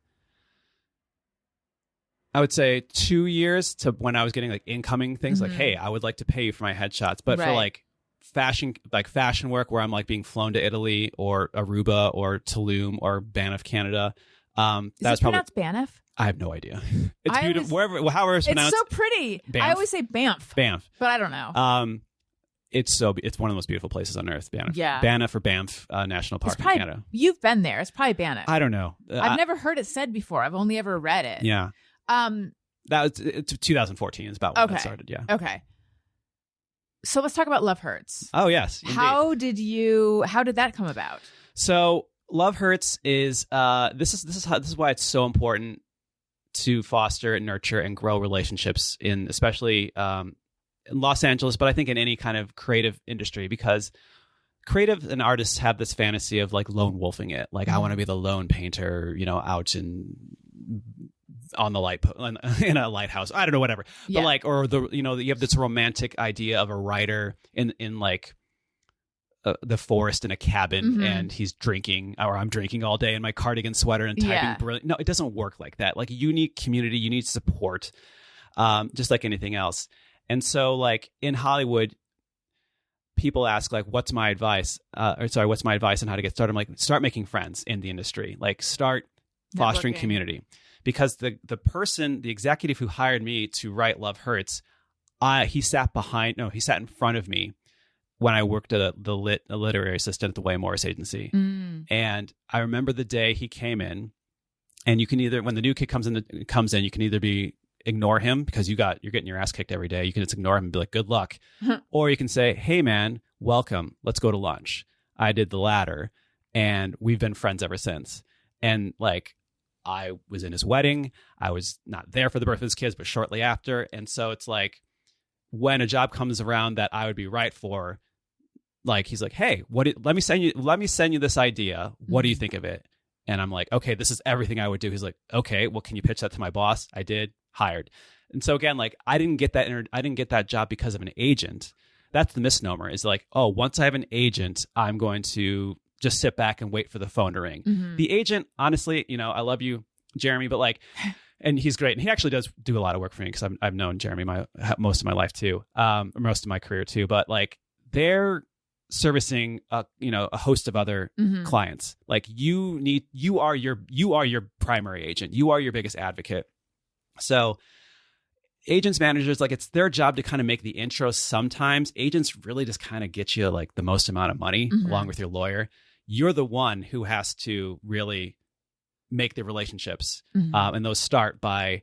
I would say 2 years to when I was getting like incoming things like, hey, I would like to pay you for my headshots. But for like fashion work where I'm like being flown to Italy or Aruba or Tulum or Banff, Canada. Is it pronounced Banff? I have no idea. It's beautiful. However it's pronounced. It's so pretty. Banff. I always say Banff. Banff. But I don't know. It's one of the most beautiful places on earth, Banff. Yeah. Banff or Banff National Park in Canada. You've been there. It's probably Banff. I don't know. I've never heard it said before. I've only ever read it. Yeah. That was 2014 is about when that started. Yeah. Okay. So let's talk about Love Hurts. Oh yes. Indeed. How did that come about? So Love Hurts is this is why it's so important to foster and nurture and grow relationships in especially in Los Angeles, but I think in any kind of creative industry, because creative and artists have this fantasy of like lone wolfing it. Like, I want to be the lone painter, out on the in a lighthouse. I don't know, whatever. Yeah. But like, or you have this romantic idea of a writer in like the forest in a cabin, and he's drinking, or I'm drinking all day in my cardigan sweater and typing brilliant. No, it doesn't work like that. Like, you need community, you need support, just like anything else. And so like in Hollywood, people ask like, what's my advice on how to get started? I'm like, start making friends in the industry. Like, start fostering community. Because the executive who hired me to write Love Hurts, he sat in front of me when I worked at a literary assistant at the Way Morris agency. And I remember the day he came in, and you can either, when the new kid comes in, you can either ignore him because you're getting your ass kicked every day. You can just ignore him and be like, good luck. Or you can say, hey man, welcome. Let's go to lunch. I did the latter, and we've been friends ever since. And like, I was in his wedding. I was not there for the birth of his kids, but shortly after. And so it's like, when a job comes around that I would be right for, like, he's like, hey, let me send you this idea. What do you think of it? And I'm like, okay, this is everything I would do. He's like, okay, well, can you pitch that to my boss? I did. Hired. And so again, like, I didn't get that job because of an agent. That's the misnomer, is like, oh, once I have an agent, I'm going to just sit back and wait for the phone to ring. The agent, honestly, I love you, Jeremy, but like, and he's great. And he actually does do a lot of work for me, because I've known Jeremy most of my life too, most of my career too. But like, they're servicing a host of other clients. Like, you are your primary agent. You are your biggest advocate. So agents, managers, like, it's their job to kind of make the intro. Sometimes agents really just kind of get you like the most amount of money along with your lawyer. You're the one who has to really make the relationships. And those start by,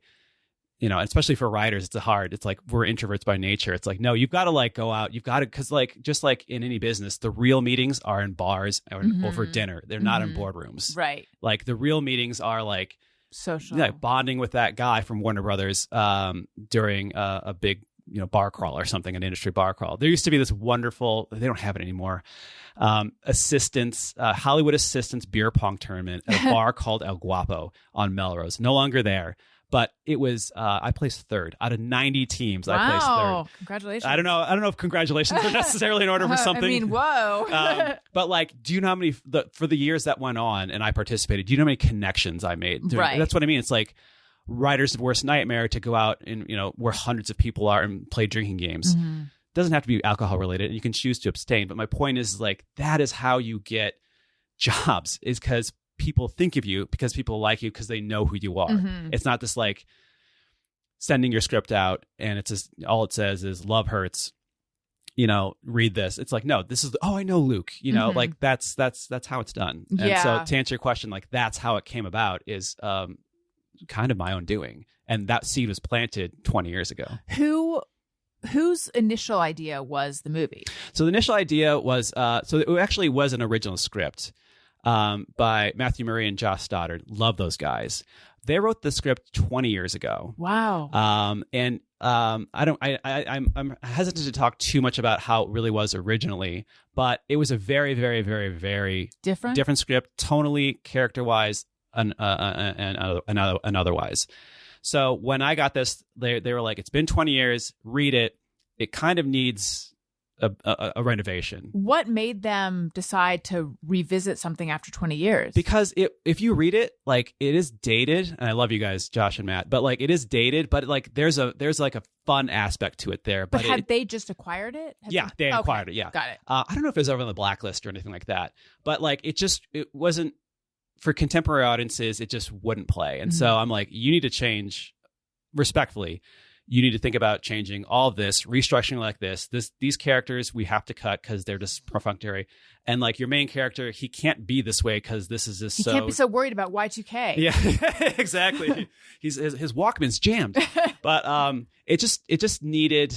especially for writers, it's like, we're introverts by nature. It's like, no, you've got to like go out. You've got to, because like, just like in any business, the real meetings are in bars or over dinner. They're not in boardrooms. Right. Like, the real meetings are like social, bonding with that guy from Warner Brothers during a big, bar crawl or something, an industry bar crawl. There used to be this wonderful, they don't have it anymore, Hollywood assistants beer pong tournament at a bar called El Guapo on Melrose. No longer there. But it was, I placed third out of 90 teams. Wow. I placed third. Congratulations. I don't know if congratulations are necessarily in order for something. I mean, whoa. But like, do you know how many, for the years that went on and I participated, do you know how many connections I made? Right. That's what I mean. It's like writer's worst nightmare to go out and, where hundreds of people are and play drinking games. Doesn't have to be alcohol related, and you can choose to abstain. But my point is, like, that is how you get jobs, is because people think of you, because people like you, because they know who you are. It's not just like sending your script out and it's just, all it says is Love Hurts, read this. It's like, no, this is, I know Luke, like that's how it's done. And so to answer your question, like, that's how it came about, is kind of my own doing. And that seed was planted 20 years ago. Whose initial idea was the movie? So the initial idea was, it actually was an original script by Matthew Murray and Josh Stoddard. Love those guys. They wrote the script 20 years ago. Wow. I'm hesitant to talk too much about how it really was originally, but it was a very, very, very, very different script, tonally, character-wise, and otherwise. So when I got this, they were like, it's been 20 years, read it. It kind of needs a renovation. What made them decide to revisit something after 20 years? Because if you read it, like, it is dated, and I love you guys, Josh and Matt, but like, it is dated, but like, there's like a fun aspect to it there. But had they just acquired it? They acquired it. Yeah. Got it. I don't know if it was over on the blacklist or anything like that, but like, it wasn't, for contemporary audiences, it just wouldn't play. And so I'm like, you need to change, respectfully. You need to think about changing all of this, restructuring like this. These characters we have to cut because they're just perfunctory. And like, your main character, he can't be this way because this is just he can't be so worried about Y2K. Yeah, exactly. His Walkman's jammed. But it just needed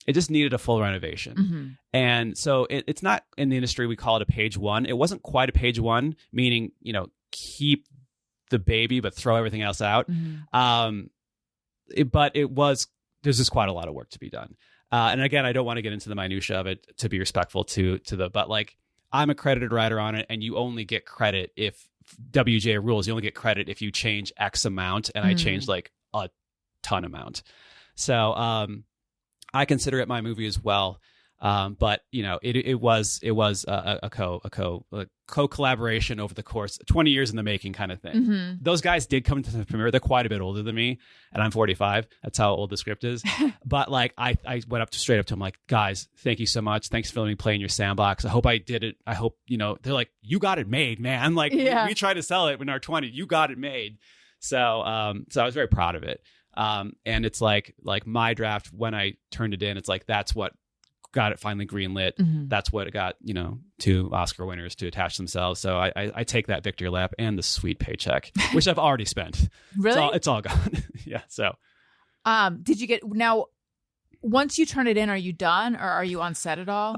a full renovation. And so it's not, in the industry, we call it a page one. It wasn't quite a page one, meaning, keep the baby but throw everything else out. But there's just quite a lot of work to be done. And again, I don't want to get into the minutia of it to be respectful but like I'm a credited writer on it, and you only get credit if WGA rules. You only get credit if you change X amount, and I changed like a ton amount. So I consider it my movie as well. But you know, it was a co-collaboration over the course, 20 years in the making kind of thing. Mm-hmm. Those guys did come to the premiere. They're quite a bit older than me, and I'm 45. That's how old the script is. But like, I went straight up to them, like, guys, thank you so much. Thanks for letting me play in your sandbox. I hope I did it. I hope, you know, they're like, you got it made, man. Like we tried to sell it in our 20s. You got it made. So I was very proud of it. And it's like my draft, when I turned it in, it's like, that's what got it finally greenlit. Mm-hmm. That's what it got, you know, 2 Oscar winners to attach themselves. So I take that victory lap and the sweet paycheck, which I've already spent. Really? It's all gone. Yeah. So, did you get, now, once you turn it in, are you done, or are you on set at all?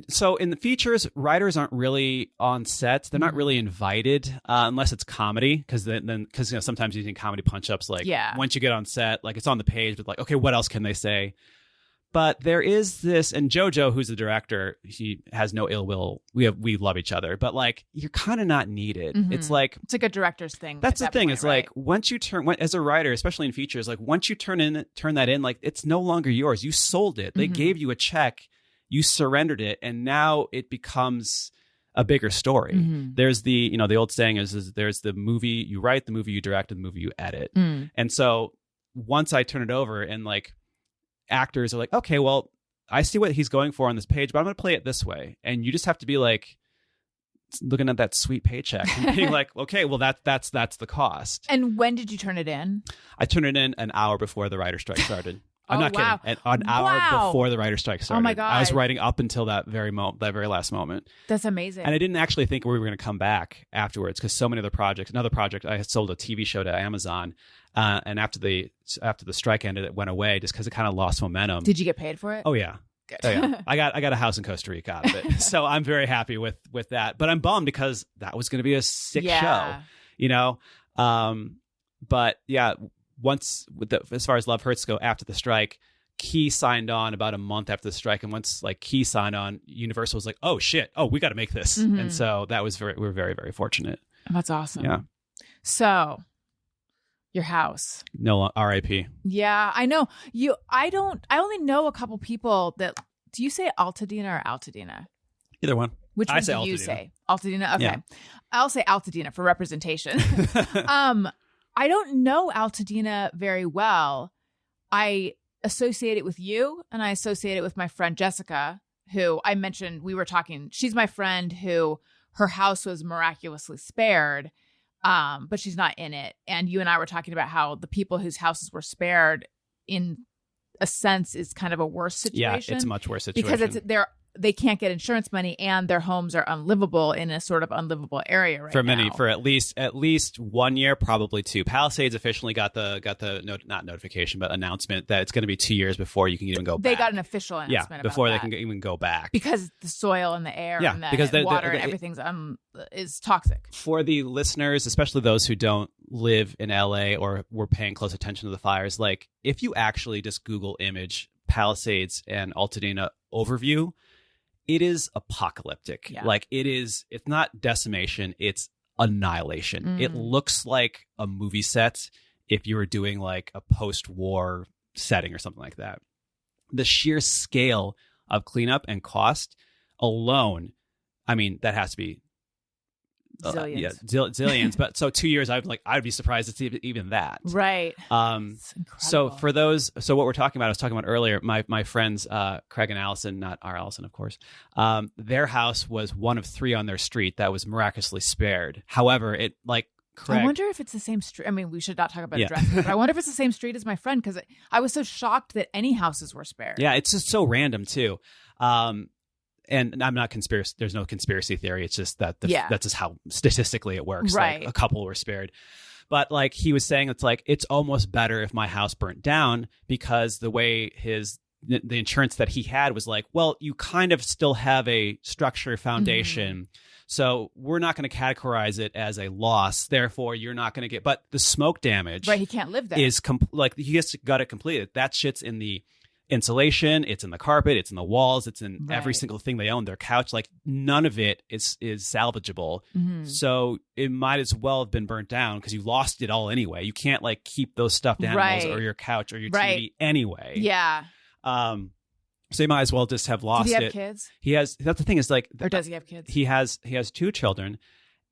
So in the features, writers aren't really on sets. They're not really invited unless it's comedy, because you know, sometimes using comedy punch-ups, like once you get on set, like it's on the page, but like, okay, what else can they say? But there is this, and JoJo, who's the director, he has no ill will. We love each other, but like, you're kind of not needed. Mm-hmm. It's like a director's thing. That's the thing. Point, it's like, once you as a writer, especially in features, like once you turn that in, like it's no longer yours. You sold it. They gave you a check. You surrendered it, and now it becomes a bigger story. Mm-hmm. There's the old saying is there's the movie you write, the movie you direct, and the movie you edit. Mm. And so once I turn it over, and like, actors are like, okay, well, I see what he's going for on this page, but I'm going to play it this way. And you just have to be like, looking at that sweet paycheck and being like, okay, well, that's the cost. And when did you turn it in? I turned it in an hour before the writer's strike started. I'm not kidding. An hour before the writer's strike started. Oh my God. I was writing up until that very last moment. That's amazing. And I didn't actually think we were going to come back afterwards, because so many other projects. Another project, I had sold a TV show to Amazon, and after the strike ended, it went away just because it kind of lost momentum. Did you get paid for it? Oh yeah. Good. Oh, yeah. I got a house in Costa Rica out of it, so I'm very happy with that. But I'm bummed because that was going to be a sick show, you know. But yeah. Once, as far as Love Hurts go, after the strike, Key signed on about a month after the strike, and once like Key signed on, Universal was like, "Oh shit! Oh, we got to make this," and so that was we're very, very fortunate. That's awesome. Yeah. So, your house. No, R.I.P. Yeah, I know you. I only know a couple people that. Do you say Altadena or Altadena? Either one. Which one do you say? Altadena. Okay, yeah. I'll say Altadena for representation. I don't know Altadena very well. I associate it with you, and I associate it with my friend Jessica, who I mentioned. We were talking. She's my friend who her house was miraculously spared, but she's not in it. And you and I were talking about how the people whose houses were spared, in a sense, is kind of a worse situation. Yeah, it's a much worse situation. Because they can't get insurance money, and their homes are unlivable in a sort of unlivable area right now. For at least 1 year, probably 2. Palisades officially got the not notification, but announcement that it's going to be 2 years before you can even go back. They got an official announcement before about they can even go back. Because the soil and the air and the water and everything's is toxic. For the listeners, especially those who don't live in LA or were paying close attention to the fires, like if you actually just Google image Palisades and Altadena overview, it is apocalyptic. Yeah. Like it's not decimation, it's annihilation. Mm. It looks like a movie set if you were doing like a post-war setting or something like that. The sheer scale of cleanup and cost alone, I mean, that has to be zillions. Zillions. But so 2 years, I'd be surprised it's even that. Right. So for those, what we're talking about, I was talking about earlier, my friends, Craig and Allison, not our Allison, of course, their house was one of 3 on their street that was miraculously spared. However, Craig, I wonder if it's the same street. I mean, we should not talk about addresses, but I wonder if it's the same street as my friend, because I was so shocked that any houses were spared. Yeah, it's just so random too. And I'm not conspiracy. There's no conspiracy theory. It's just that that's just how statistically it works. Right. Like, a couple were spared. But like he was saying, it's like, it's almost better if my house burnt down, because the way the insurance that he had was like, well, you kind of still have a structure foundation. Mm-hmm. So we're not going to categorize it as a loss. Therefore, you're not going to get, but the smoke damage. Right. He can't live there. Is he just got it completed. That shit's in the insulation, it's in the carpet, it's in the walls, it's in every single thing they own, their couch. Like none of it is salvageable. So it might as well have been burnt down because you lost it all anyway. You can't like keep those stuffed animals or your couch or your TV anyway. Yeah. So you might as well just have lost it. Does he have kids? He has. That's the thing is like, or does he have kids? He has 2 children,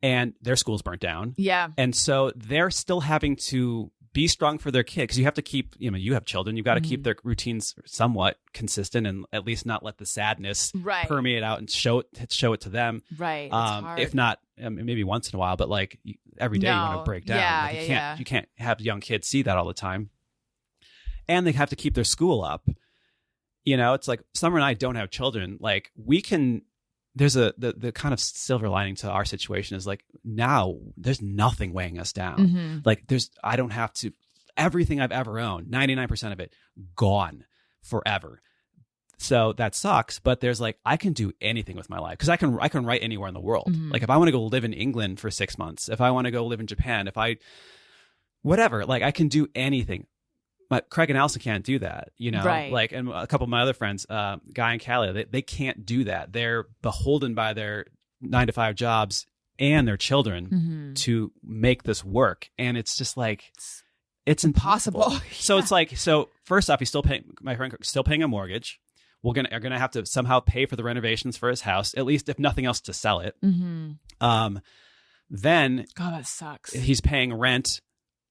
and their school's burnt down. Yeah, and so they're still having to be strong for their kid because you have to keep. You have children. You've got to keep their routines somewhat consistent, and at least not let the sadness permeate out and show it to them. Right. If not, maybe once in a while, but like every day you want to break down. Yeah, like you can't have young kids see that all the time, and they have to keep their school up. It's like Summer and I don't have children. Like we can, there's the kind of silver lining to our situation is like now there's nothing weighing us down. Like I don't have to, everything I've ever owned, 99% of it gone forever. So that sucks, but there's like, I can do anything with my life because I can write anywhere in the world. Like if I want to go live in England for 6 months, if I want to go live in Japan, whatever, like I can do anything. But Craig and Allison can't do that, Right. Like, and a couple of my other friends, Guy and Callie, they can't do that. They're beholden by their 9-to-5 jobs and their children to make this work. And it's just like, it's impossible. So it's like, first off, my friend still paying a mortgage. Are going to have to somehow pay for the renovations for his house, at least if nothing else to sell it. Then God, that sucks. He's paying rent.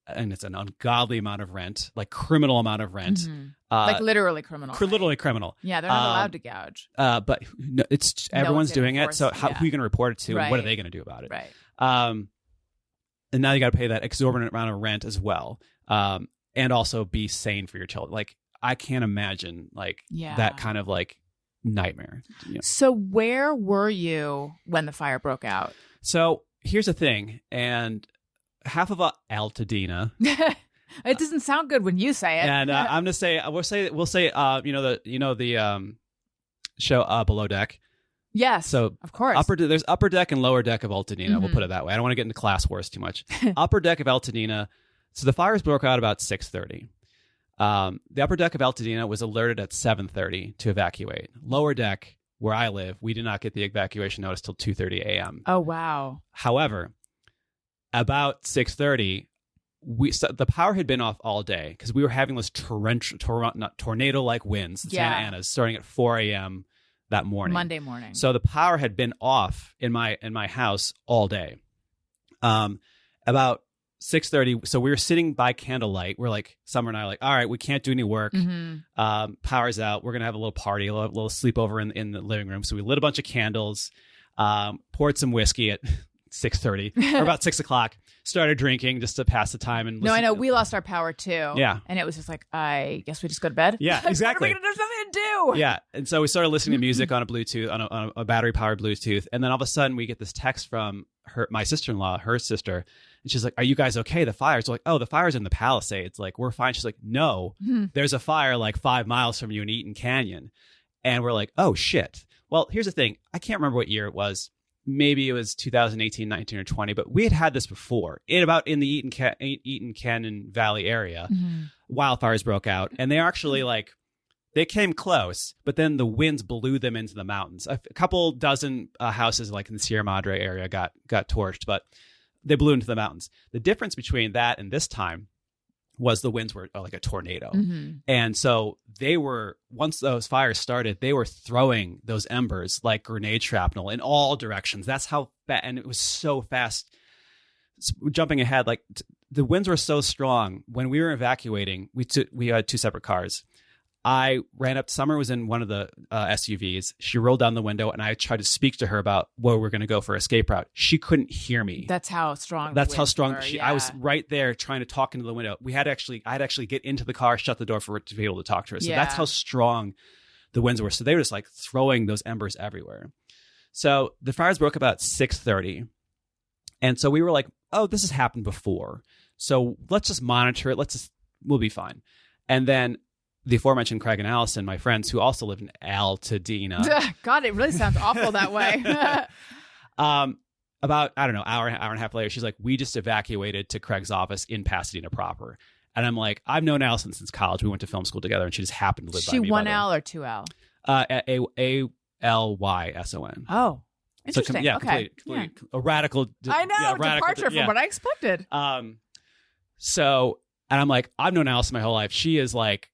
And it's an ungodly amount of rent, like criminal amount of rent. Like literally criminal. Literally criminal. Yeah, they're not allowed to gouge. But everyone's doing it. So who are you going to report it to? Right. And what are they going to do about it? Right. And now you got to pay that exorbitant amount of rent as well. And also be sane for your children. Like I can't imagine like that kind of like nightmare. So where were you when the fire broke out? So here's the thing. And half of Altadena. It doesn't sound good when you say it. And I'm gonna say we'll say the show Below Deck. Yes. So of course, there's upper deck and lower deck of Altadena. We'll put it that way. I don't want to get into class wars too much. Upper deck of Altadena. So the fires broke out about 6:30. The upper deck of Altadena was alerted at 7:30 to evacuate. Lower deck, where I live, we did not get the evacuation notice till 2:30 a.m. Oh wow. However, about 6:30, the power had been off all day because we were having this tornado-like winds, Santa Ana's, starting at 4 a.m. that morning, Monday morning. So the power had been off in my house all day. About 6:30, so we were sitting by candlelight. We're like, Summer and I are like, all right, we can't do any work. Power's out. We're gonna have a little party, a little sleepover in the living room. So we lit a bunch of candles, poured some whiskey at 6:30 or about 6 o'clock, started drinking just to pass the time. And I know we lost our power too. Yeah. And it was just like, I guess we just go to bed. Yeah, exactly. There's nothing to do. Yeah. And so we started listening to music on a Bluetooth, on a battery powered Bluetooth. And then all of a sudden we get this text from my sister-in-law, her sister. And she's like, are you guys okay? The fire's like, oh, the fire's in the Palisades. Like, we're fine. She's like, no, there's a fire like 5 miles from you in Eaton Canyon. And we're like, oh shit. Well, here's the thing. I can't remember what year it was. Maybe it was 2018, 19, or 20, but we had this before in the Eaton Canyon Valley area. Wildfires broke out, and they actually they came close, but then the winds blew them into the mountains. A couple dozen houses like in the Sierra Madre area got torched, but they blew into the mountains. The difference between that and this time was the winds were like a tornado. And so once those fires started, they were throwing those embers like grenade shrapnel in all directions. That's how and it was so fast. Jumping ahead, the winds were so strong. When we were evacuating, we had 2 separate cars. I ran up. Summer was in one of the SUVs. She rolled down the window, and I tried to speak to her about where we're going to go for escape route. She couldn't hear me. That's how strong. That's how strong. Were, I was right there trying to talk into the window. I had actually get into the car, shut the door for her to be able to talk to her. So that's how strong the winds were. So they were just like throwing those embers everywhere. So the fires broke about 6:30, and so we were like, "Oh, this has happened before. So let's just monitor it. We'll be fine." And then the aforementioned Craig and Allison, my friends who also live in Altadena. God, it really sounds awful that way. About, I don't know, hour and a half later, she's like, we just evacuated to Craig's office in Pasadena proper. And I'm like, I've known Allison since college. We went to film school together, and she just happened to live by me. She 1L or 2L? ALYSON. Oh, interesting. So, okay. Completely a radical. I know, departure from what I expected. So, and I'm like, I've known Allison my whole life. She is like,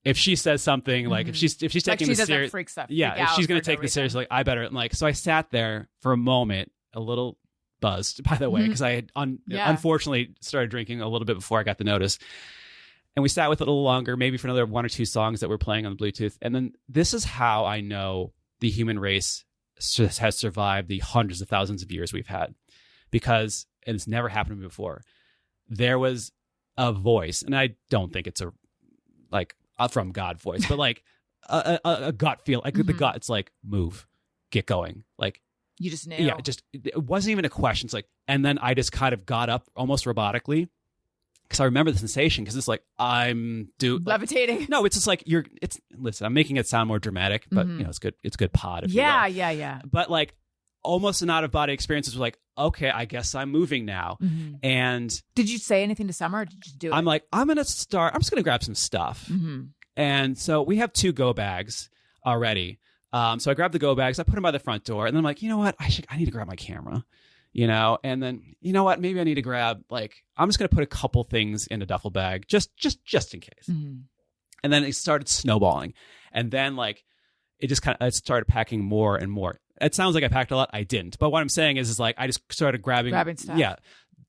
if she says something, like if she's taking this serious, freak stuff. If she's going to take this seriously, like I better. And like, so I sat there for a moment, a little buzzed, by the way, because I had unfortunately started drinking a little bit before I got the notice. And we sat with it a little longer, maybe for another 1 or 2 songs that were playing on the Bluetooth. And then this is how I know the human race has survived the hundreds of thousands of years we've had. Because, and it's never happened to me before, there was a voice, and I don't think it's a from God voice, but like a gut feel, like the gut, it's like, move, get going. Like, you just knew. Yeah, it wasn't even a question. It's like, and then I just kind of got up almost robotically, because I remember the sensation, because it's like, levitating. Like, no, it's just like listen, I'm making it sound more dramatic, but you know, it's good pod. If yeah. But like, almost an out of body experiences were like, okay, I guess I'm moving now. And did you say anything to Summer, or did you do it? I'm like, I'm just going to grab some stuff. And so we have 2 go bags already. So I grabbed the go bags, I put them by the front door, and then I'm like, you know what? I need to grab my camera, you know? And then, you know what? Maybe I need to grab, like, I'm just going to put a couple things in a duffel bag just in case. And then it started snowballing. And then like, it started packing more and more. It sounds like I packed a lot. I didn't. But what I'm saying is like, I just started grabbing stuff. Yeah.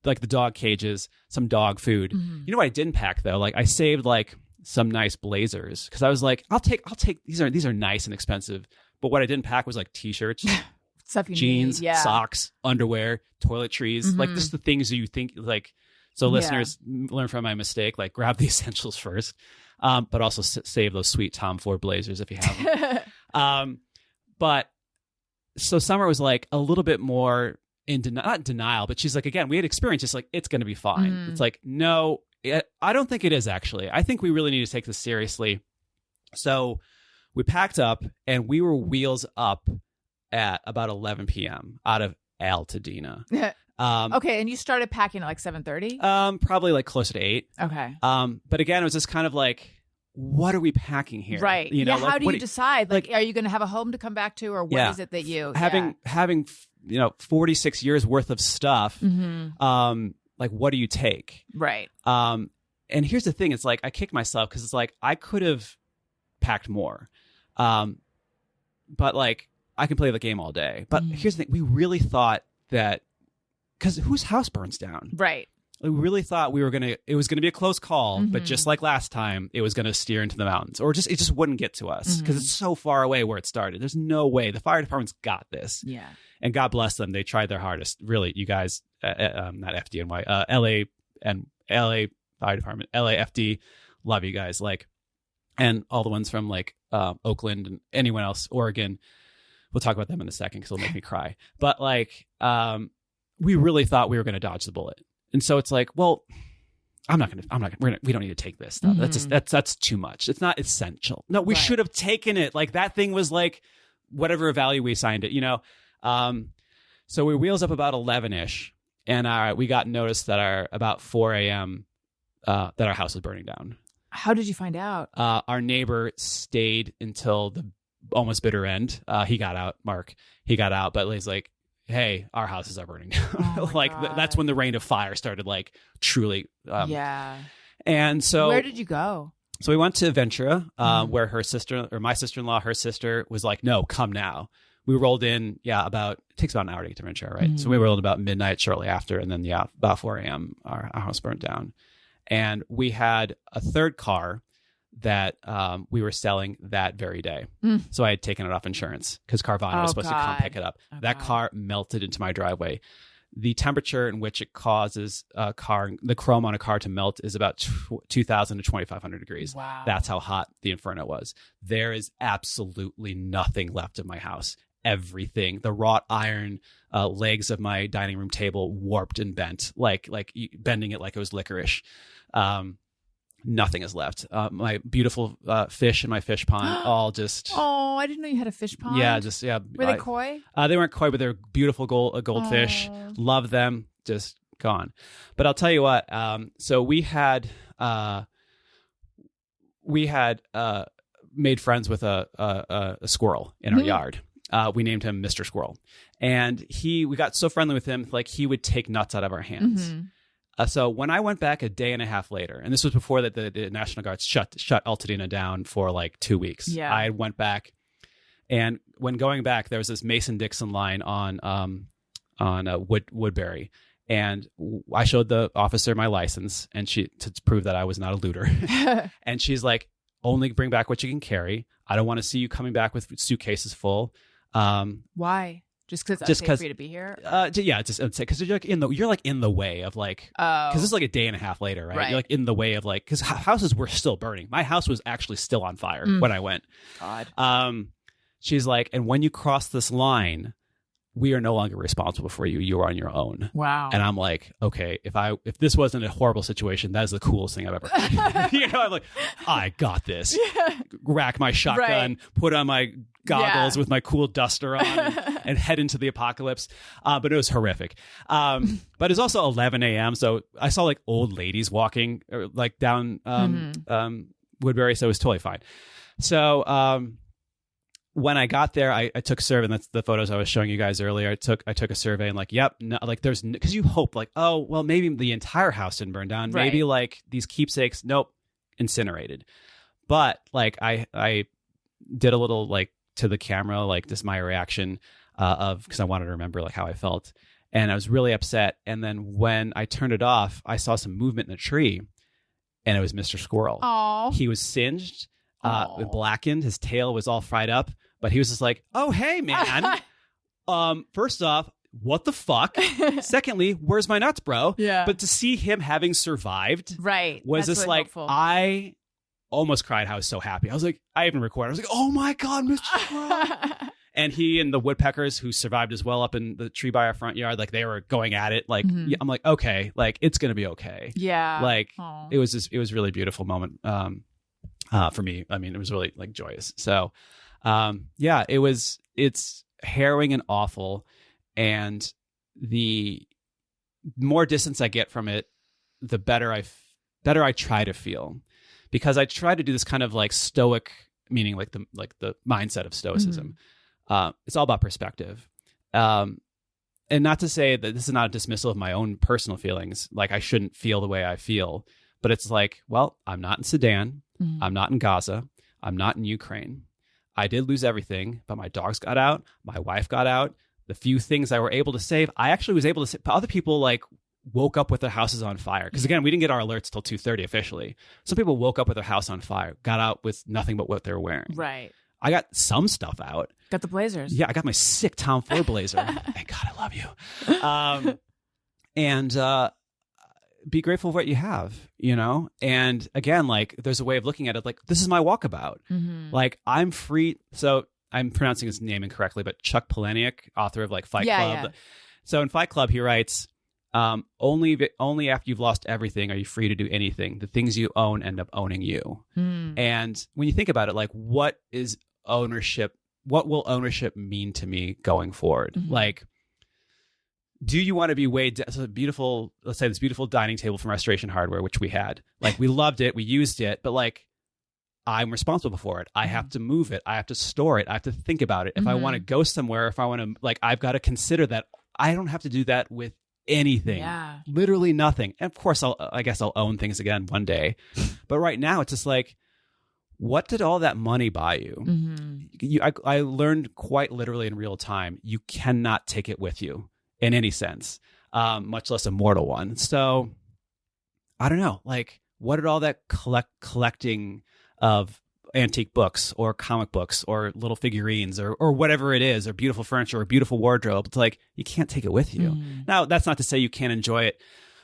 Like the dog cages, some dog food. You know what I didn't pack though? Like I saved like some nice blazers, because I was like, I'll take these are nice and expensive. But what I didn't pack was like t-shirts, jeans, socks, underwear, toiletries, like just the things that you think like. So listeners, learn from my mistake. Like grab the essentials first, but also save those sweet Tom Ford blazers if you have them. But so Summer was like a little bit more not denial, but she's like, again, we had experience. It's like, it's going to be fine. It's like, no, I don't think it is actually. I think we really need to take this seriously. So we packed up and we were wheels up at about 11 p.m. out of Altadena. Okay, and you started packing at like 7:30? Probably like closer to 8. Okay. But again, it was just kind of like, what are we packing here? Right. You know, like, how do you decide? Like, are you going to have a home to come back to, or what is it that you having 46 years worth of stuff? Like, what do you take? Right. And here's the thing: it's like I kick myself because it's like I could have packed more, but like I can play the game all day. But here's the thing: we really thought that, because whose house burns down? Right. We really thought it was gonna be a close call, but just like last time, it was gonna steer into the mountains, or it just wouldn't get to us because it's so far away where it started. There's no way. The fire department's got this. Yeah. And God bless them. They tried their hardest. Really, you guys, not FDNY, LA and LA Fire Department, LAFD, love you guys. Like, and all the ones from like Oakland and anyone else, Oregon. We'll talk about them in a second because it'll make me cry. But like, we really thought we were going to dodge the bullet. And so it's like, well, we don't need to take this stuff. That's too much. It's not essential. No, we should have taken it. Like that thing was like whatever value we assigned it, you know? So we wheels up about 11-ish, and we got notice that about 4 a.m. That our house was burning down. How did you find out? Our neighbor stayed until the almost bitter end. He got out, Mark. He got out, but he's like, hey, our houses are burning down. Oh like that's when the reign of fire started, like truly. Yeah. And so where did you go? So we went to Ventura, where my sister-in-law, her sister was like, no, come now. We rolled in, it takes about an hour to get to Ventura, right? So we rolled about midnight shortly after, and then, about 4 a.m., our house burnt down. And we had a third car that we were selling that very day. So I had taken it off insurance because Carvana was supposed to come pick it up. That car melted into my driveway. The temperature in which it causes the chrome on a car to melt is about 2,000 to 2,500 degrees. Wow. That's how hot the Inferno was. There is absolutely nothing left of my house. Everything, the wrought iron legs of my dining room table warped and bent, like bending it like it was licorice. Nothing is left. My beautiful fish in my fish pond all just... Oh, I didn't know you had a fish pond. Yeah, Were they koi? They weren't koi, but they're beautiful goldfish. Love them. Just gone. But I'll tell you what. So we had made friends with a squirrel in our yard. We named him Mr. Squirrel, and we got so friendly with him, like he would take nuts out of our hands. So when I went back a day and a half later, and this was before that the National Guard shut Altadena down for like 2 weeks. Yeah. I went back, and when going back, there was this Mason-Dixon line on Woodbury, and I showed the officer my license, and to prove that I was not a looter, and she's like, "Only bring back what you can carry. I don't want to see you coming back with suitcases full." Why? Just because it's safe for you to be here? Yeah, because you're like in the way of like, because this is like a day and a half later, right? You're like in the way of like, because houses were still burning. My house was actually still on fire when I went. God. She's like, and when you cross this line, we are no longer responsible for you. You are on your own. Wow. And I'm like, okay, if this wasn't a horrible situation, that is the coolest thing I've ever heard. I'm like, I got this. Yeah. Rack my shotgun, put on my goggles with my cool duster on, and head into the apocalypse. But it was horrific. But it's also 11 a.m. So I saw like old ladies walking like down Woodbury. So it was totally fine. So when I got there, I took a survey, and that's the photos I was showing you guys earlier. I took a survey, and like, yep, no, like there's, because you hope like, oh, well, maybe the entire house didn't burn down. Right. Maybe like these keepsakes, nope, incinerated. But like I did a little like to the camera, like this my reaction because I wanted to remember like how I felt, and I was really upset. And then when I turned it off, I saw some movement in the tree, and it was Mr. Squirrel. Aww. He was singed. Blackened, his tail was all fried up, but he was just like, oh, hey, man. First off, what the fuck? Secondly, where's my nuts, bro? Yeah. But to see him having survived was just really like, hopeful. I almost cried. I was so happy. I was like, I even recorded. I was like, oh my God, Mr. Squirrel. And he and the woodpeckers who survived as well up in the tree by our front yard, like they were going at it. Like, I'm like, okay, like it's going to be okay. Yeah. Like it was a really beautiful moment. For me, I mean, it was really like joyous. So, yeah, it's harrowing and awful. And the more distance I get from it, the better I try to feel, because I try to do this kind of like stoic, meaning like the mindset of stoicism. It's all about perspective. And not to say that this is not a dismissal of my own personal feelings. Like I shouldn't feel the way I feel, but it's like, well, I'm not in Sudan. I'm not in Gaza. I'm not in Ukraine. I did lose everything, but my dogs got out. My wife got out. The few things I were able to save, I actually was able to save. Other people like woke up with their houses on fire. Because again, we didn't get our alerts till 2:30 officially. Some people woke up with their house on fire, got out with nothing but what they were wearing. Right. I got some stuff out. Got the blazers. Yeah, I got my sick Tom Ford blazer. Thank God, I love you. And be grateful for what you have, And again, like there's a way of looking at it. Like this is my walkabout. Like I'm free. So I'm pronouncing his name incorrectly, but Chuck Palahniuk, author of like Fight Club. Yeah. So in Fight Club, he writes, only after you've lost everything are you free to do anything. The things you own end up owning you. And when you think about it, like what is ownership? What will ownership mean to me going forward? Like, do you want to be weighed? So beautiful, let's say this beautiful dining table from Restoration Hardware, which we had. Like we loved it, we used it, but like I'm responsible for it. I have to move it. I have to store it. I have to think about it. If I want to go somewhere, if I want to, like, I've got to consider that. I don't have to do that with anything. Yeah. Literally nothing. And of course, I guess I'll own things again one day. But right now, it's just like, what did all that money buy you? I learned quite literally in real time, you cannot take it with you. In any sense, much less a mortal one. So I don't know, like what did all that collecting of antique books or comic books or little figurines or whatever it is, or beautiful furniture or beautiful wardrobe, it's like, you can't take it with you. Now, that's not to say you can't enjoy it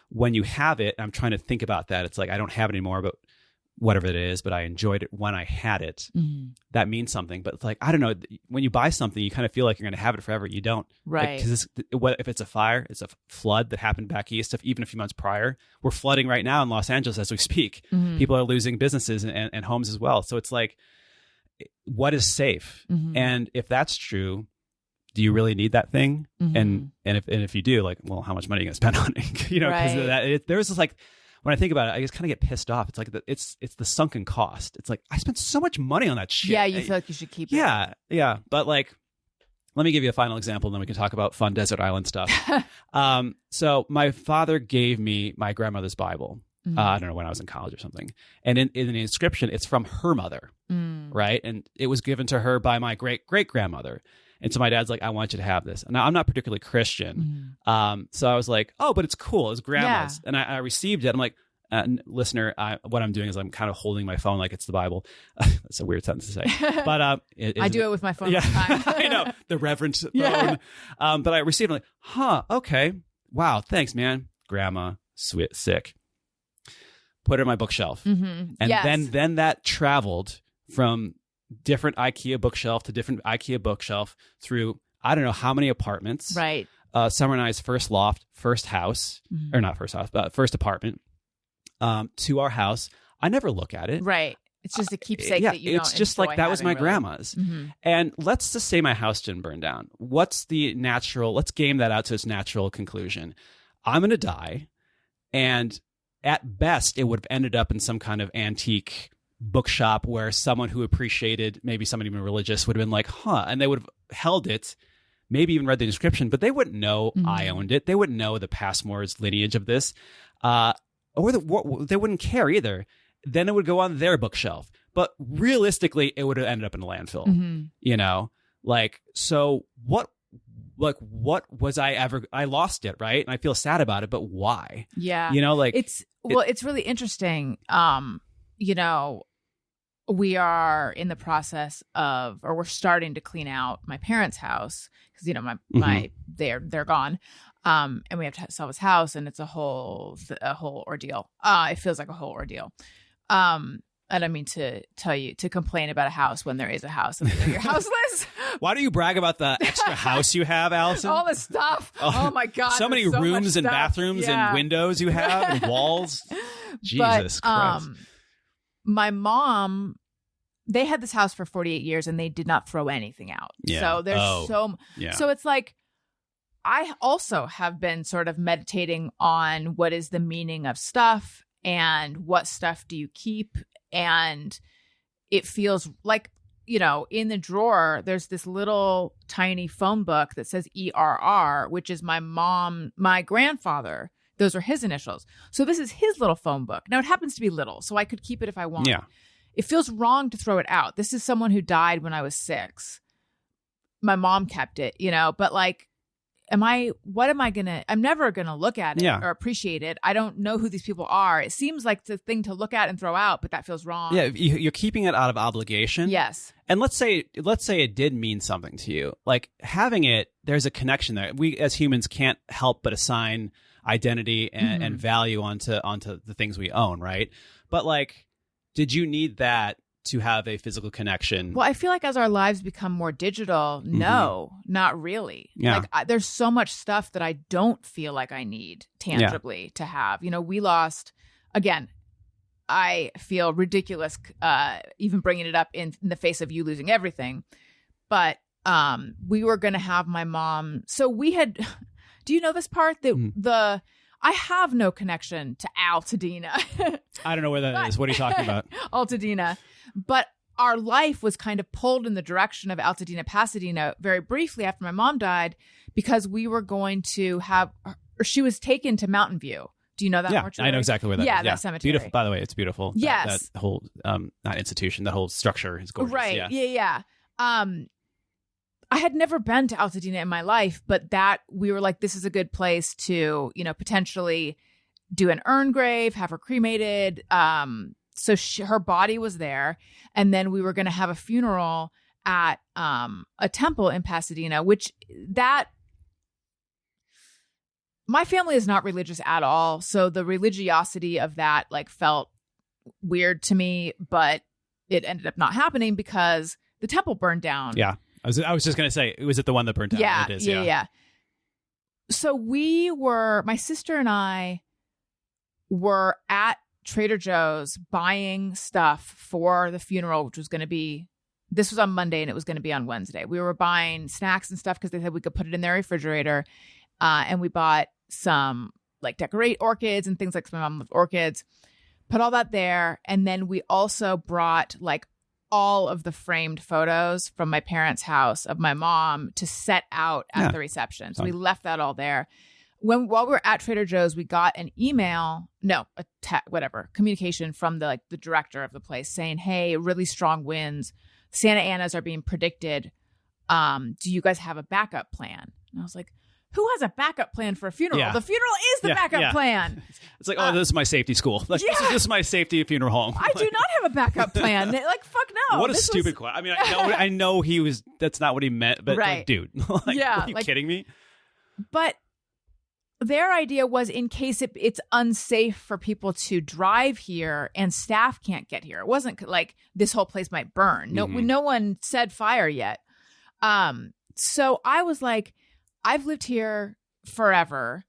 when you have it. I'm trying to think about that. It's like, I don't have it anymore, but whatever it is, but I enjoyed it when I had it. That means something. But it's like, I don't know, when you buy something, you kind of feel like you're going to have it forever. You don't. Right. Because if it's a fire, it's a flood that happened back east, even a few months prior. We're flooding right now in Los Angeles as we speak. People are losing businesses and homes as well. So it's like, what is safe? And if that's true, do you really need that thing? And if you do, like, well, how much money are you going to spend on it? You know, because there's this, like, when I think about it, I just kind of get pissed off. It's like it's the sunken cost. It's like, I spent so much money on that shit. Yeah, you feel like you should keep it. Yeah. But like, let me give you a final example, and then we can talk about fun desert island stuff. So my father gave me my grandmother's Bible. I don't know, when I was in college or something. And in the inscription, it's from her mother, right? And it was given to her by my great-great-grandmother. And so my dad's like, I want you to have this. And now I'm not particularly Christian. So I was like, oh, but it's cool. It's grandma's. Yeah. And I received it. I'm like, listener, what I'm doing is I'm kind of holding my phone like it's the Bible. That's a weird sentence to say. But I do it with my phone all the time. I know, the reverent phone. But I received it, I'm like, okay. Wow, thanks, man. Grandma, sick. Put it on my bookshelf. And then that traveled from different IKEA bookshelf to different IKEA bookshelf through I don't know how many apartments. Right. Summer and I's first loft, first house, or not first house, but first apartment, to our house. I never look at it. Right. It's just a keepsake that you don't it's just like that was my grandma's. And let's just say my house didn't burn down. What's the natural, let's game that out to its natural conclusion. I'm going to die, and at best, it would have ended up in some kind of antique bookshop where someone who appreciated, maybe somebody even religious, would have been like, and they would have held it, maybe even read the description, but they wouldn't know I owned it. They wouldn't know the Passmore's lineage of this, or they wouldn't care either. Then it would go on their bookshelf. But realistically, it would have ended up in a landfill, you know? Like, so what was I lost it, right? And I feel sad about it, but why? Yeah. You know, like it's really interesting. You know, we are in the process of, or we're starting to clean out my parents' house because, you know, they're gone. And we have to sell this house, and it's a whole ordeal. It feels like a whole ordeal. I don't mean to tell you to complain about a house when there is a house and you're houseless. Why do you brag about the extra house you have, Allison? All the stuff. Oh my God. So many rooms and bathrooms and windows you have and walls. Jesus Christ. My mom, they had this house for 48 years and they did not throw anything out. Yeah. So there's so it's like, I also have been sort of meditating on what is the meaning of stuff and what stuff do you keep. And it feels like, you know, in the drawer, there's this little tiny phone book that says ERR, which is my grandfather. Those are his initials. So this is his little phone book. Now, it happens to be little, so I could keep it if I want. Yeah. It feels wrong to throw it out. This is someone who died when I was 6. My mom kept it, you know, but like, I'm never going to look at it or appreciate it. I don't know who these people are. It seems like the thing to look at and throw out, but that feels wrong. Yeah, you're keeping it out of obligation. Yes. And let's say it did mean something to you. Like, having it, there's a connection there. We as humans can't help but assign identity and value onto the things we own, right? But like, did you need that to have a physical connection? Well, I feel like as our lives become more digital, no, not really. Yeah. Like there's so much stuff that I don't feel like I need tangibly to have. You know, we lost, again, I feel ridiculous even bringing it up in the face of you losing everything. But we were going to have my mom. So we had, do you know this part? That I have no connection to Altadena. I don't know where that is. What are you talking about? Altadena. But our life was kind of pulled in the direction of Altadena, Pasadena very briefly after my mom died because we were going to have, or she was taken to Mountain View. Do you know that mortuary? I know exactly where that is. Yeah, that cemetery. Beautiful. By the way, it's beautiful. Yes. That whole, not institution, that whole structure is gorgeous. Right. Yeah. I had never been to Altadena in my life, but that we were like, this is a good place to, you know, potentially do an urn grave, have her cremated. So her body was there. And then we were going to have a funeral at a temple in Pasadena, which my family is not religious at all. So the religiosity of that like felt weird to me, but it ended up not happening because the temple burned down. Yeah. I was just going to say, was it the one that burnt down? Yeah, it is, yeah. So my sister and I were at Trader Joe's buying stuff for the funeral, which was going to be this was on Monday and it was going to be on Wednesday. We were buying snacks and stuff because they said we could put it in their refrigerator. And we bought some like decorate orchids and things like my mom loved orchids, put all that there. And then we also brought like all of the framed photos from my parents' house of my mom to set out at the reception. So we left that all there. While we were at Trader Joe's, we got an email, communication from the director of the place saying, hey, really strong winds. Santa Anas are being predicted. Do you guys have a backup plan? And I was like, who has a backup plan for a funeral? Yeah. The funeral is the backup plan. It's like, this is my safety school. Like, this is my safety funeral home. I do not have a backup plan. Like, fuck no. What a stupid question. I mean, I know he was, that's not what he meant, but like, dude, are you kidding me? But their idea was in case it's unsafe for people to drive here and staff can't get here. It wasn't like this whole place might burn. No one said fire yet. So I was like, I've lived here forever.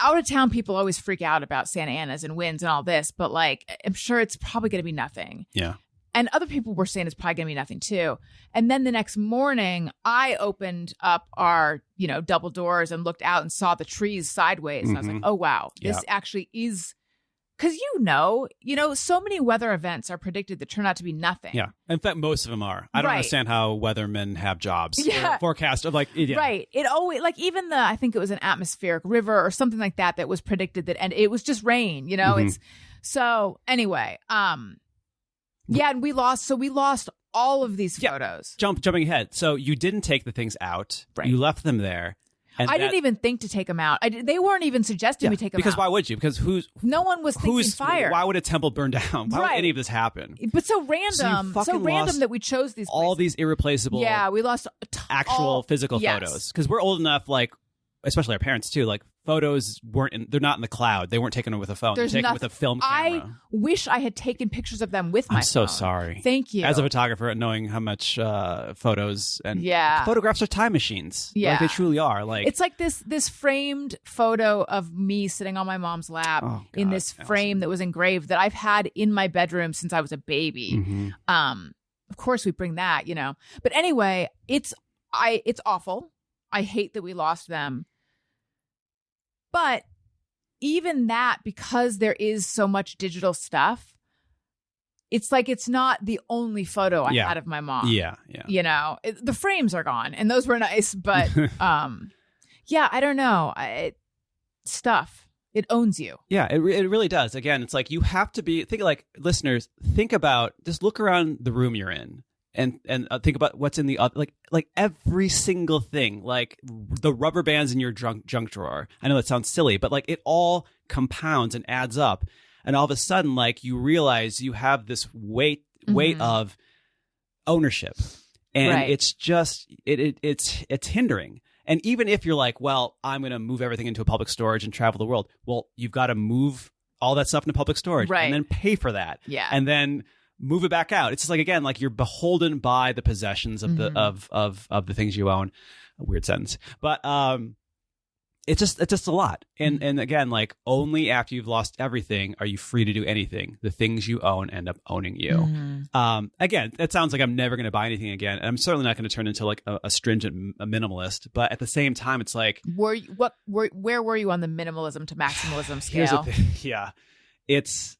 Out of town people always freak out about Santa Anas and winds and all this, but like, I'm sure it's probably going to be nothing. Yeah. And other people were saying it's probably going to be nothing too. And then the next morning, I opened up our, double doors and looked out and saw the trees sideways. And I was like, oh, wow, this actually is, because so many weather events are predicted that turn out to be nothing. Yeah. In fact, most of them are. I don't understand how weathermen have jobs. Yeah. Forecast of Right. It always, like even I think it was an atmospheric river or something like that was predicted and it was just rain, it's, so anyway, and we lost all of these photos. Jumping ahead. So you didn't take the things out. Right. You left them there. And I didn't even think to take them out. They weren't even suggesting we take them out. Because why would you? Because no one was thinking fire. Why would a temple burn down? Why would any of this happen? But so random that we chose these places. All these irreplaceable. Yeah, we lost actual physical photos. Because we're old enough, especially our parents too, photos they're not in the cloud. They weren't taken with a phone. They're taken with a film camera. I wish I had taken pictures of them with my phone. I'm so sorry. Thank you. As a photographer, knowing how much photos and photographs are time machines. Yeah. They truly are. It's like this framed photo of me sitting on my mom's lap in this frame that was engraved that I've had in my bedroom since I was a baby. Mm-hmm. Of course we bring that, But anyway, it's awful. I hate that we lost them. But even that, because there is so much digital stuff, it's like it's not the only photo I had of my mom. Yeah. The frames are gone, and those were nice. But I don't know. Stuff. It owns you. Yeah, it really does. Again, it's like you have to listeners, think about, just look around the room you're in. And think about what's in the other, like every single thing, like the rubber bands in your junk drawer. I know that sounds silly, but it all compounds and adds up. And all of a sudden, you realize you have this weight of ownership, and it's just it's hindering. And even if you're like, well, I'm going to move everything into a public storage and travel the world. Well, you've got to move all that stuff into public storage and then pay for that. Yeah. And then move it back out. It's just again, you're beholden by the possessions of the of the things you own. A weird sentence, but it's just a lot. And again, only after you've lost everything are you free to do anything. The things you own end up owning you. Again, it sounds like I'm never going to buy anything again, and I'm certainly not going to turn into a stringent minimalist. But at the same time, it's where were you on the minimalism to maximalism scale? Here's the thing. Yeah, it's.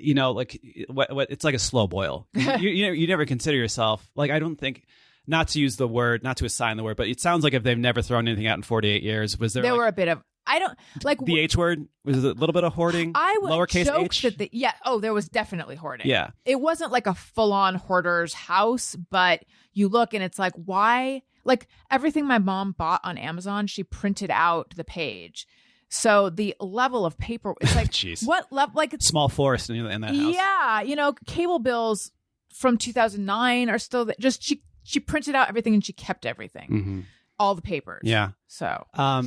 It's like a slow boil. You never consider yourself, I don't think, not to assign the word, but it sounds like if they've never thrown anything out in 48 years, was there were a bit of, I don't, the H word? Was it a little bit of hoarding? I would lowercase h? There was definitely hoarding. Yeah. It wasn't like a full-on hoarder's house, but you look and it's why? Everything my mom bought on Amazon, she printed out the page. So the level of paper, it's what level? Small forest in that house. Yeah, cable bills from 2009 are still just she printed out everything and she kept everything, all the papers. Yeah. So I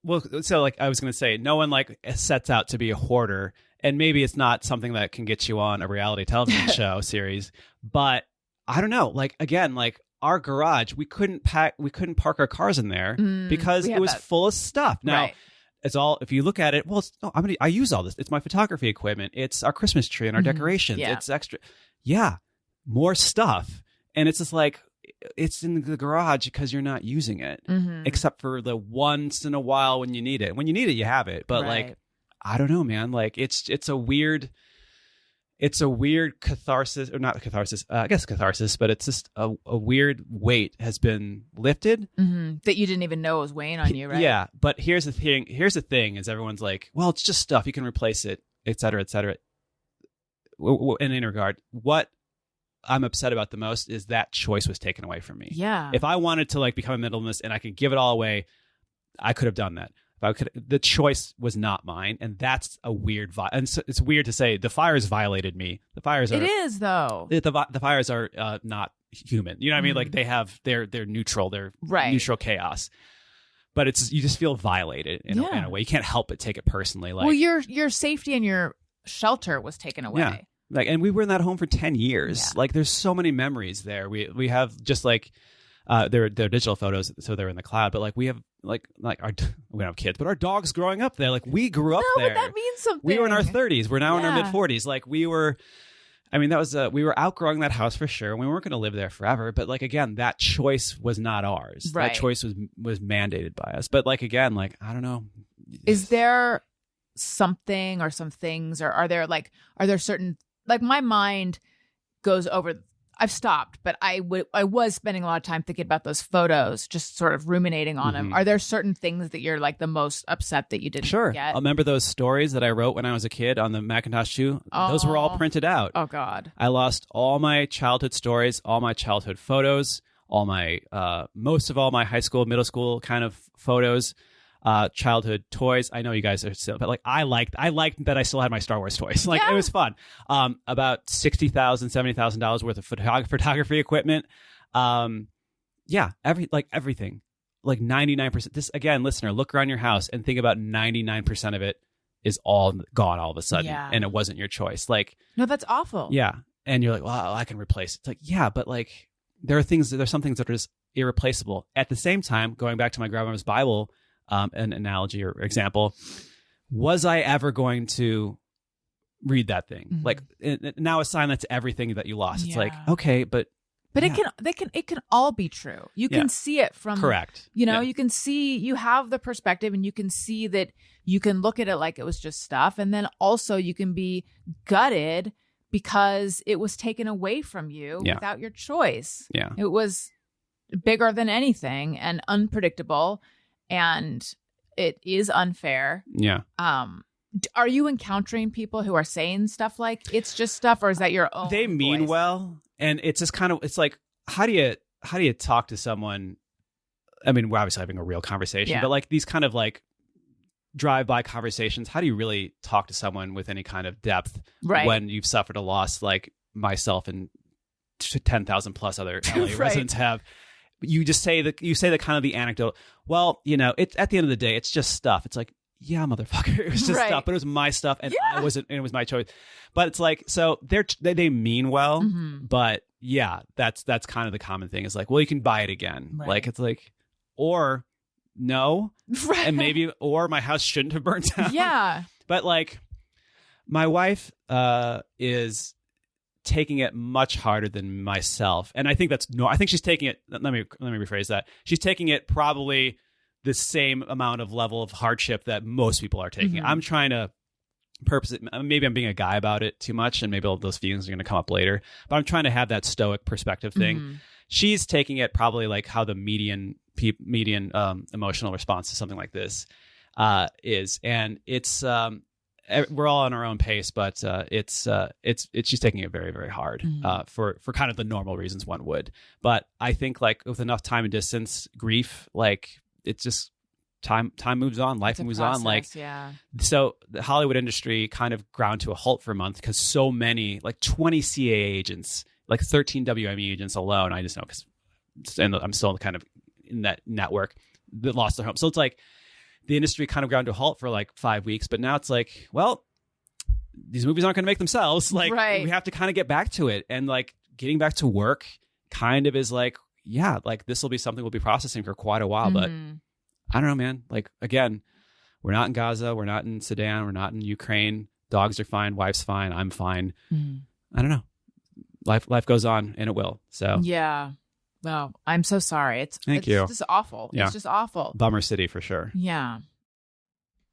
was going to say, no one sets out to be a hoarder, and maybe it's not something that can get you on a reality television show series, but I don't know. Again, our garage, we couldn't park our cars in there because it was full of stuff. Now. Right. It's all, if you look at it, I use all this. It's my photography equipment. It's our Christmas tree and our decorations. Yeah. It's extra. Yeah. more stuff. And it's just like, it's in the garage because you're not using it, except for the once in a while when you need it. When you need it, you have it. But like, I don't know, man. Like it's a weird catharsis, or not catharsis, I guess catharsis, but it's just a weird weight has been lifted that you didn't even know was weighing on you, right? Yeah. But here's the thing is everyone's like, well, it's just stuff. You can replace it, et cetera, et cetera. In any regard, what I'm upset about the most is that choice was taken away from me. Yeah. If I wanted to like become a minimalist and I could give it all away, I could have done that. If I could, the choice was not mine, and that's a weird. And so it's weird to say the fires violated me. The fires are. It is though. The fires are not human. You know what I mean? Like they have they're neutral. They're neutral chaos. But it's you just feel violated in a way. You can't help but take it personally. Like, well, your safety and your shelter was taken away. Yeah. Like, and we were in that home for 10 years. Yeah. Like, there's so many memories there. We have just like, they're digital photos, so they're in the cloud. But like, we have like we don't have kids, but our dogs growing up there. Like, we grew up there. But that means something. We were in our 30s. We're now in our mid 40s. Like, we were outgrowing that house for sure. And we weren't going to live there forever. But like, again, that choice was not ours. Right. That choice was mandated by us. But like, again, like, I don't know. Is there something or some things, or are there certain, like my mind goes over, I've stopped, but I was spending a lot of time thinking about those photos, just sort of ruminating on them. Are there certain things that you're like the most upset that you didn't get? I remember those stories that I wrote when I was a kid on the Macintosh 2. Those were all printed out. Oh, God. I lost all my childhood stories, all my childhood photos, all my most of all my high school, middle school kind of photos. Childhood toys. I know you guys are still, but like I liked that I still had my Star Wars toys. Like it was fun. About $60,000, $70,000 worth of photography equipment. Everything. Like 99%. This again, listener, look around your house and think about 99% of it is all gone all of a sudden, and it wasn't your choice. Like, no, that's awful. Yeah, and you're like, well, I can replace it. It's like, yeah, but like there's some things that are just irreplaceable. At the same time, going back to my grandmother's Bible. An analogy or example, was I ever going to read that thing? Like now assign that to everything that you lost. It's like, okay, but it can all be true. You can see it from correct. You know, you can see, you have the perspective, and you can see that you can look at it like it was just stuff, and then also you can be gutted because it was taken away from you without your choice. Yeah, it was bigger than anything and unpredictable. And it is unfair. Yeah. Are you encountering people who are saying stuff like it's just stuff, or is that your own? They mean voice? well, and it's just kind of, it's like, how do you talk to someone? I mean, we're obviously having a real conversation, but like these kind of like drive-by conversations, how do you really talk to someone with any kind of depth when you've suffered a loss like myself and 10,000 plus other LA residents have? You just say the kind of the anecdote. Well, you know, it's at the end of the day, it's just stuff. It's like, yeah, motherfucker, it was just stuff, but it was my stuff, and it was my choice. But it's like, so they mean well, but yeah, that's kind of the common thing. Is like, well, you can buy it again. Right. Like it's like, or no, and maybe, or my house shouldn't have burnt down. Yeah, but like, my wife is taking it much harder than myself, and I think that's I think she's taking it. Let me rephrase that. She's taking it probably the same amount of level of hardship that most people are taking. I'm trying to purpose it. Maybe I'm being a guy about it too much, and maybe all those feelings are going to come up later. But I'm trying to have that stoic perspective thing. She's taking it probably like how the median emotional response to something like this is, and it's. We're all on our own pace, but it's she's taking it very, very hard for kind of the normal reasons one would. But I think like with enough time and distance, grief, like it's just time moves on, life moves on. Like so the Hollywood industry kind of ground to a halt for a month because so many, like 20 CAA agents, like 13 WME agents alone. I just know because I'm still kind of in that network that lost their home. So it's like. The industry kind of ground to a halt for like 5 weeks, but now it's like, well, these movies aren't going to make themselves. Like we have to kind of get back to it, and like getting back to work kind of is like, yeah, like this will be something we'll be processing for quite a while. But I don't know, man. Like again, we're not in Gaza, we're not in Sudan, we're not in Ukraine. Dogs are fine, wife's fine, I'm fine. I don't know. life goes on, and it will. So yeah. Well, I'm so sorry. Thank you. It's just awful. Yeah. It's just awful. Bummer city for sure. Yeah.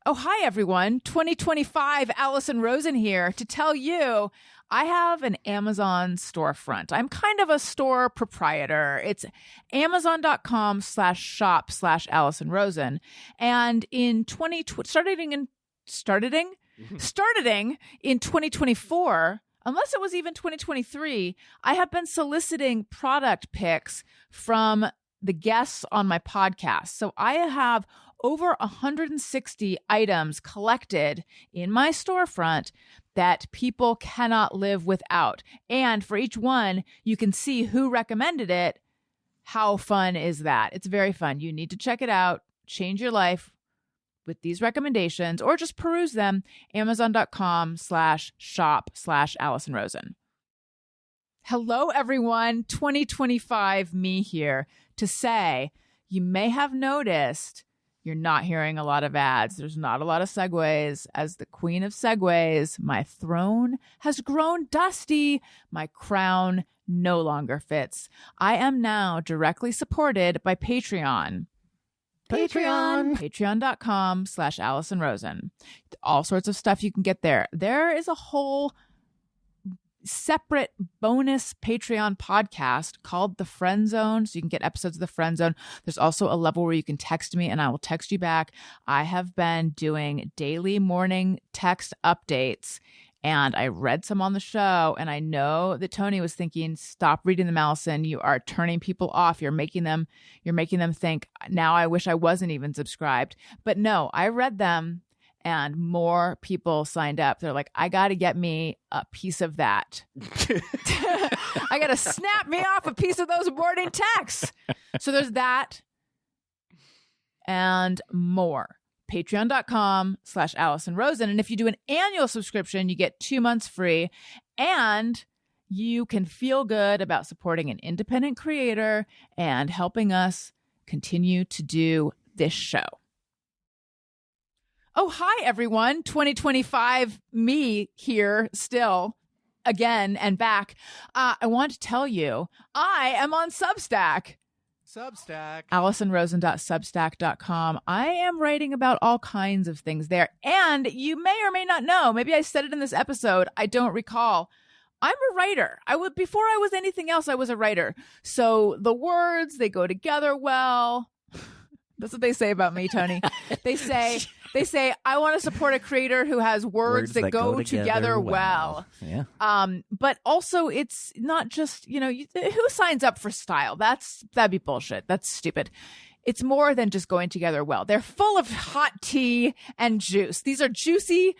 Oh, hi, everyone. 2025, Allison Rosen here to tell you I have an Amazon storefront. I'm kind of a store proprietor. It's amazon.com/shop/Allison Rosen. And starting in 2024, unless it was even 2023, I have been soliciting product picks from the guests on my podcast. So I have over 160 items collected in my storefront that people cannot live without. And for each one, you can see who recommended it. How fun is that? It's very fun. You need to check it out. Change your life with these recommendations, or just peruse them. Amazon.com/shop/Allison Rosen. Hello, everyone. 2025 me here to say you may have noticed you're not hearing a lot of ads. There's not a lot of segues. As the queen of segues, my throne has grown dusty. My crown no longer fits. I am now directly supported by Patreon. Patreon.com/Allison Rosen. All sorts of stuff you can get there. There is a whole separate bonus Patreon podcast called The Friend Zone. So you can get episodes of The Friend Zone. There's also a level where you can text me and I will text you back. I have been doing daily morning text updates, and I read some on the show, and I know that Tony was thinking, stop reading them, Allison. You are turning people off. You're making them think, now I wish I wasn't even subscribed. But no, I read them, and more people signed up. They're like, I got to get me a piece of that. I got to snap me off a piece of those morning texts. So there's that and more. Patreon.com/Allison Rosen. And if you do an annual subscription, you get 2 months free, and you can feel good about supporting an independent creator and helping us continue to do this show. Oh, hi, everyone. 2025 me here still again and back. I want to tell you, I am on Substack. AllisonRosen.substack.com. I am writing about all kinds of things there. And you may or may not know, maybe I said it in this episode, I don't recall. I'm a writer. Before I was anything else, I was a writer. So the words, they go together well. That's what they say about me, Tony. They say, I want to support a creator who has words that go together well. Yeah. But also, it's not just, who signs up for style? That'd be bullshit. That's stupid. It's more than just going together well. They're full of hot tea and juice. These are juicy,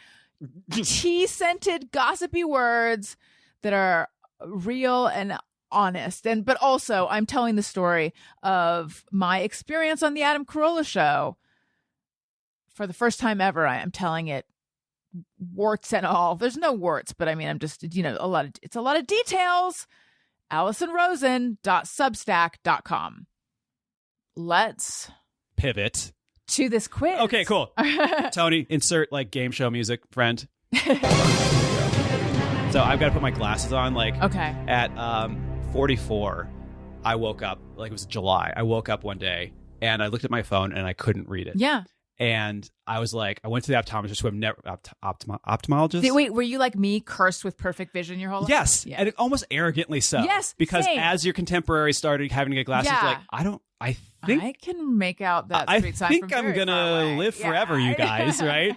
tea-scented, gossipy words that are real and honest. But also, I'm telling the story of my experience on the Adam Carolla show. For the first time ever, I am telling it, warts and all. There's no warts, but I mean, I'm just, it's a lot of details. AllisonRosen.substack.com. Let's pivot to this quiz. Okay, cool. Tony, insert game show music, friend. So I've got to put my glasses on. Okay. At 44, I woke up, it was July. I woke up one day and I looked at my phone and I couldn't read it. Yeah. And I was I went to the optometrist, who I've never, ophthalmologist. Wait, were you like me, cursed with perfect vision your whole life? Yes. Yeah. And almost arrogantly so. Yes. Because same. as your contemporaries started having to get glasses, Yeah. I think I can make out that street sign. I think I'm going to live forever, you guys, right?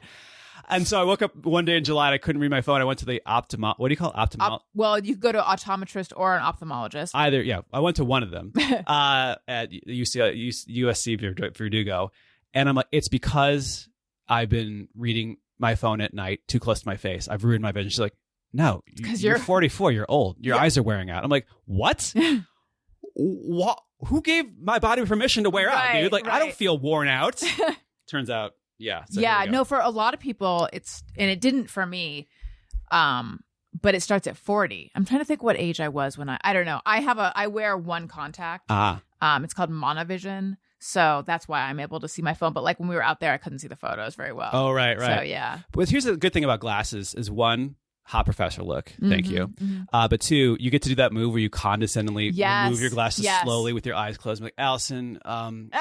And so I woke up one day in July and I couldn't read my phone. I went to the what do you call it? Well, you go to an optometrist or an ophthalmologist. Either, yeah. I went to one of them at USC Verdugo. And I'm like, it's because I've been reading my phone at night too close to my face. I've ruined my vision. She's like, no, you're 44. You're old. Your eyes are wearing out. I'm like, what? What? Who gave my body permission to wear out, dude? I don't feel worn out. Turns out, yeah. So no, for a lot of people, it didn't for me. But it starts at 40. I'm trying to think what age I was when I don't know. I wear one contact. It's called monovision. So that's why I'm able to see my phone. But when we were out there, I couldn't see the photos very well. Oh, right. So, yeah. But here's the good thing about glasses is, one, hot professor look. Thank you. But 2, you get to do that move where you condescendingly remove your glasses slowly with your eyes closed. I'm like, Allison,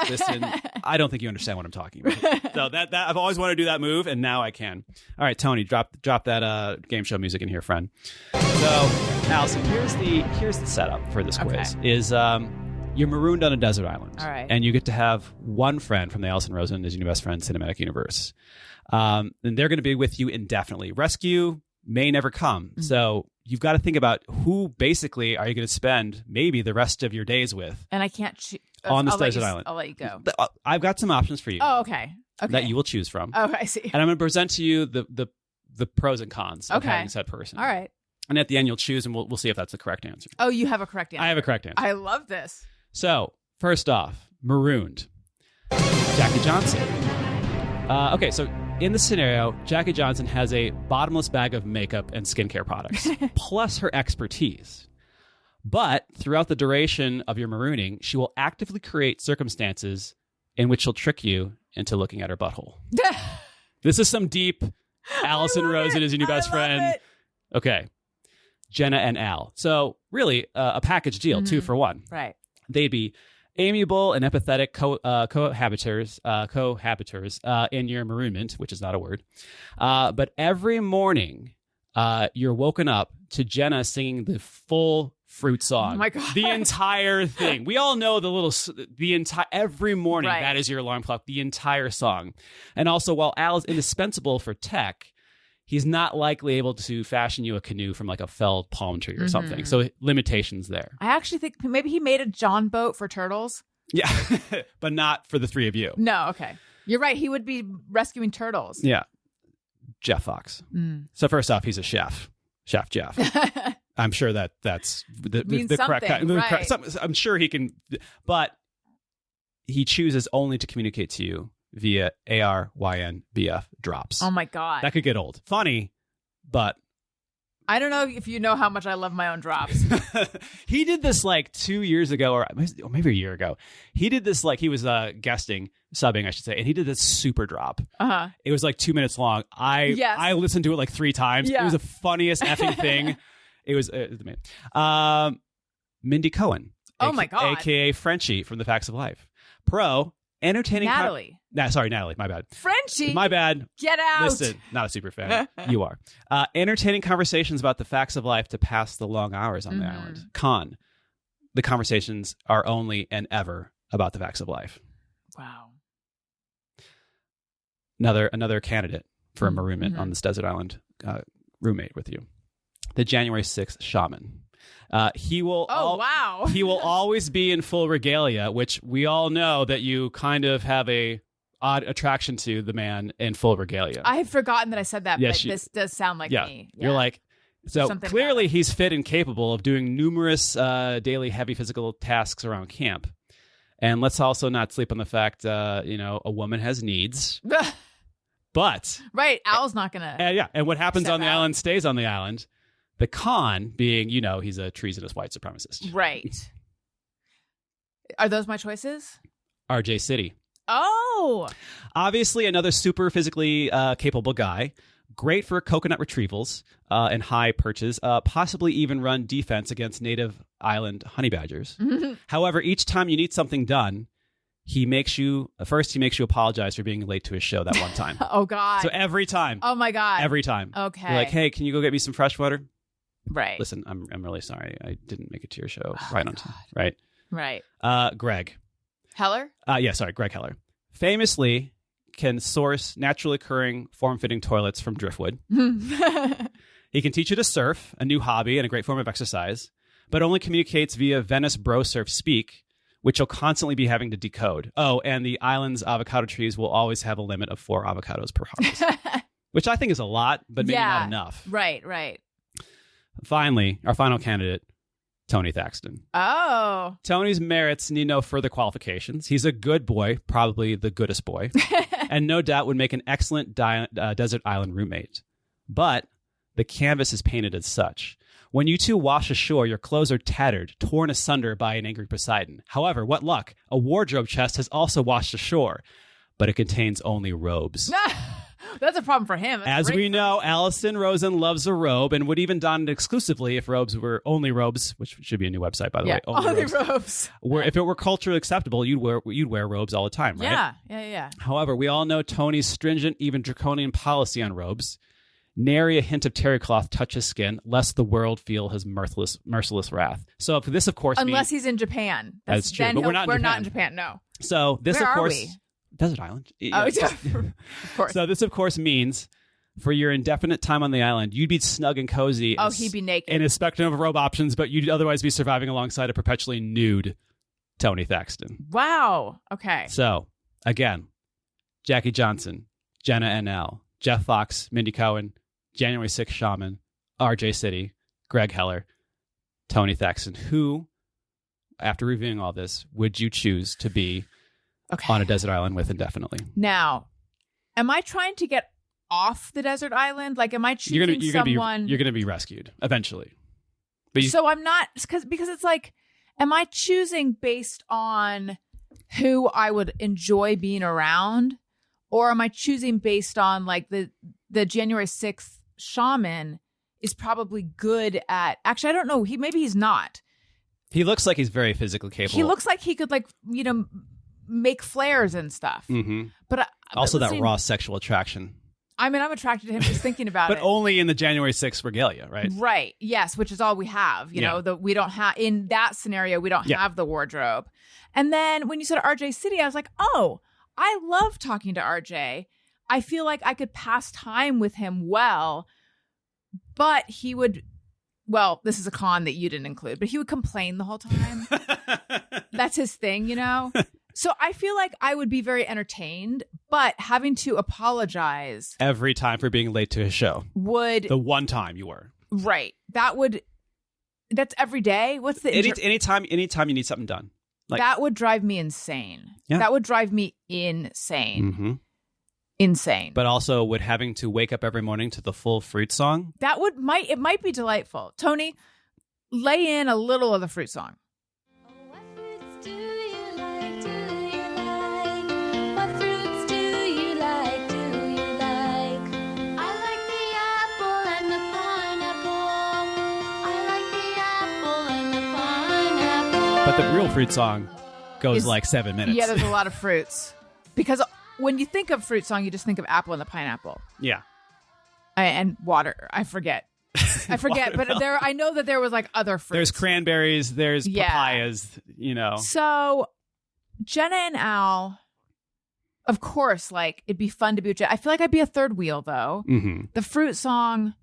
listen, I don't think you understand what I'm talking about. So that I've always wanted to do that move, and now I can. All right, Tony, drop that game show music in here, friend. So, Allison, here's the setup for this quiz. Is you're marooned on a desert island. All right. And you get to have one friend from the Allison Rosen is Your New Best Friend cinematic universe. And they're going to be with you indefinitely. Rescue may never come. So you've got to think about who basically are you going to spend maybe the rest of your days with. And I can't on this desert island. I'll let you go. I've got some options for you. Oh, okay. That you will choose from. Oh, I see. And I'm going to present to you the pros and cons of having said person. All right. And at the end, you'll choose, and we'll see if that's the correct answer. Oh, you have a correct answer. I have a correct answer. I love this. So, first off, marooned. Jackie Johnson. Okay, so in the scenario, Jackie Johnson has a bottomless bag of makeup and skincare products, plus her expertise. But throughout the duration of your marooning, she will actively create circumstances in which she'll trick you into looking at her butthole. This is some deep Allison Rosen is Your New Best Friend. Okay. Jenna and Al. So really a package deal, 2 for 1. Right. They'd be amiable and empathetic cohabitors in your maroonment, which is not a word. But every morning, you're woken up to Jenna singing the full Fruit song. Oh my God. The entire thing. We all know every morning, that is your alarm clock, the entire song. And also, while Al is indispensable for tech, he's not likely able to fashion you a canoe from like a felled palm tree or something. So limitations there. I actually think maybe he made a John boat for turtles. Yeah, but not for the 3 of you. No, okay. You're right. He would be rescuing turtles. Yeah. Jeff Fox. So first off, he's a chef. Chef Jeff. I'm sure that's the correct kind. Right. I'm sure he can, but he chooses only to communicate to you via ARYNBF drops. Oh my God. That could get old. Funny, but I don't know if you know how much I love my own drops. He did this like 2 years ago, or maybe a year ago. He did this like he was subbing, I should say, and he did this super drop. It was like 2 minutes long. I listened to it like 3 times. It was the funniest effing thing. It was amazing. Mindy Cohen. Oh my God. AKA Frenchie from The Facts of Life. Pro. Entertaining. Natalie. Sorry, Natalie. My bad. Frenchie. My bad. Get out. Listen, not a super fan. You are. Entertaining conversations about the facts of life to pass the long hours on the island. Con. The conversations are only and ever about the facts of life. Wow. Another candidate for a maroonment on this desert island, roommate with you. The January 6th shaman. He will. Wow! He will always be in full regalia, which we all know that you kind of have a odd attraction to the man in full regalia. I had forgotten that I said that, but this does sound like me. Yeah. You're like, so something clearly he's fit and capable of doing numerous daily heavy physical tasks around camp. And let's also not sleep on the fact, a woman has needs. But right, Al's not gonna. And what happens on the island stays on the island. The con being, he's a treasonous white supremacist. Right. Are those my choices? RJ City. Oh. Obviously, another super physically capable guy. Great for coconut retrievals and high perches. Possibly even run defense against native island honey badgers. However, each time you need something done, he makes you apologize for being late to his show that one time. Oh, God. So every time. Oh, my God. Every time. Okay. You're like, hey, can you go get me some fresh water? Right. Listen, I'm really sorry. I didn't make it to your show right on time. Right. Right. Greg. Heller? Greg Heller. Famously can source naturally occurring form-fitting toilets from driftwood. He can teach you to surf, a new hobby and a great form of exercise, but only communicates via Venice bro surf speak, which you'll constantly be having to decode. Oh, and the island's avocado trees will always have a limit of 4 avocados per harvest, which I think is a lot, but maybe not enough. Right. Finally, our final candidate, Tony Thaxton. Oh. Tony's merits need no further qualifications. He's a good boy, probably the goodest boy, and no doubt would make an excellent desert island roommate. But the canvas is painted as such. When you two wash ashore, your clothes are tattered, torn asunder by an angry Poseidon. However, what luck, a wardrobe chest has also washed ashore, but it contains only robes. That's a problem for him. As we know, Allison Rosen loves a robe and would even don it exclusively if robes were only robes, which should be a new website, by the way. Only robes. If it were culturally acceptable, you'd wear robes all the time, right? Yeah. However, we all know Tony's stringent, even draconian policy on robes. Nary a hint of terry cloth touch his skin, lest the world feel his merciless wrath. So this, of course, unless he's in Japan. That's true, but we're not in Japan. No. So this, Where of course, are we? Desert Island. Oh, yeah. Of course. So this, of course, means for your indefinite time on the island, you'd be snug and cozy. Oh, he'd be naked. In a spectrum of robe options, but you'd otherwise be surviving alongside a perpetually nude Tony Thaxton. Wow. Okay. So, again, Jackie Johnson, Jenna NL, Jeff Fox, Mindy Cohen, January 6th Shaman, RJ City, Greg Heller, Tony Thaxton. Who, after reviewing all this, would you choose to be on a desert island with indefinitely? Now, am I trying to get off the desert island? Like, am I choosing someone? You're going to be rescued eventually. So I'm not, because it's like, am I choosing based on who I would enjoy being around? Or am I choosing based on like the January 6th Shaman is probably good at, actually, I don't know. Maybe he's not. He looks like he's very physically capable. He looks like he could make flares and stuff. Mm-hmm. But also that raw sexual attraction. I mean, I'm attracted to him just thinking about it. But only in the January 6th regalia, right? Right. Yes, which is all we have. You know, we don't have, in that scenario, we don't have the wardrobe. And then when you said RJ City, I was like, oh, I love talking to RJ. I feel like I could pass time with him well, but he would, well, this is a con that you didn't include, but he would complain the whole time. That's his thing, you know? So I feel like I would be very entertained, but having to apologize every time for being late to his show. The one time you were. Right. That's every day. What's the anytime you need something done. Like, that would drive me insane. Yeah. That would drive me insane. Mm-hmm. Insane. But also would having to wake up every morning to the full Fruit song. It might be delightful. Tony, lay in a little of the Fruit song. But the real Fruit song goes like 7 minutes. Yeah, there's a lot of fruits. Because when you think of Fruit song, you just think of apple and the pineapple. Yeah. And water. I forget. But I know that there was like other fruits. There's cranberries, there's papayas, you know. So Jenna and Al, of course, like it'd be fun to be with Jenna. I feel like I'd be a third wheel though. Mm-hmm. The Fruit song,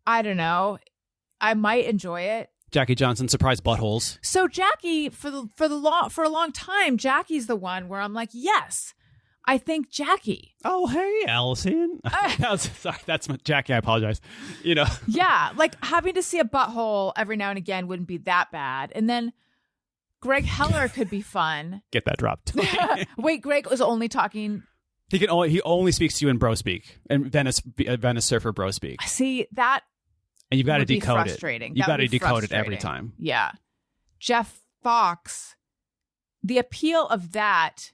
I don't know. I might enjoy it. Jackie Johnson, surprise buttholes. So Jackie, for a long time, Jackie's the one where I'm like, yes, I think Jackie. Oh, hey, Allison. Sorry, that's Jackie. I apologize. You know. Yeah, like having to see a butthole every now and again wouldn't be that bad. And then Greg Heller could be fun. Get that dropped. Wait, Greg was only talking. He only speaks to you in bro speak and Venice Surfer bro speak. See that. And you've got to decode it. You've got to decode it every time. Yeah. Jeff Fox, the appeal of that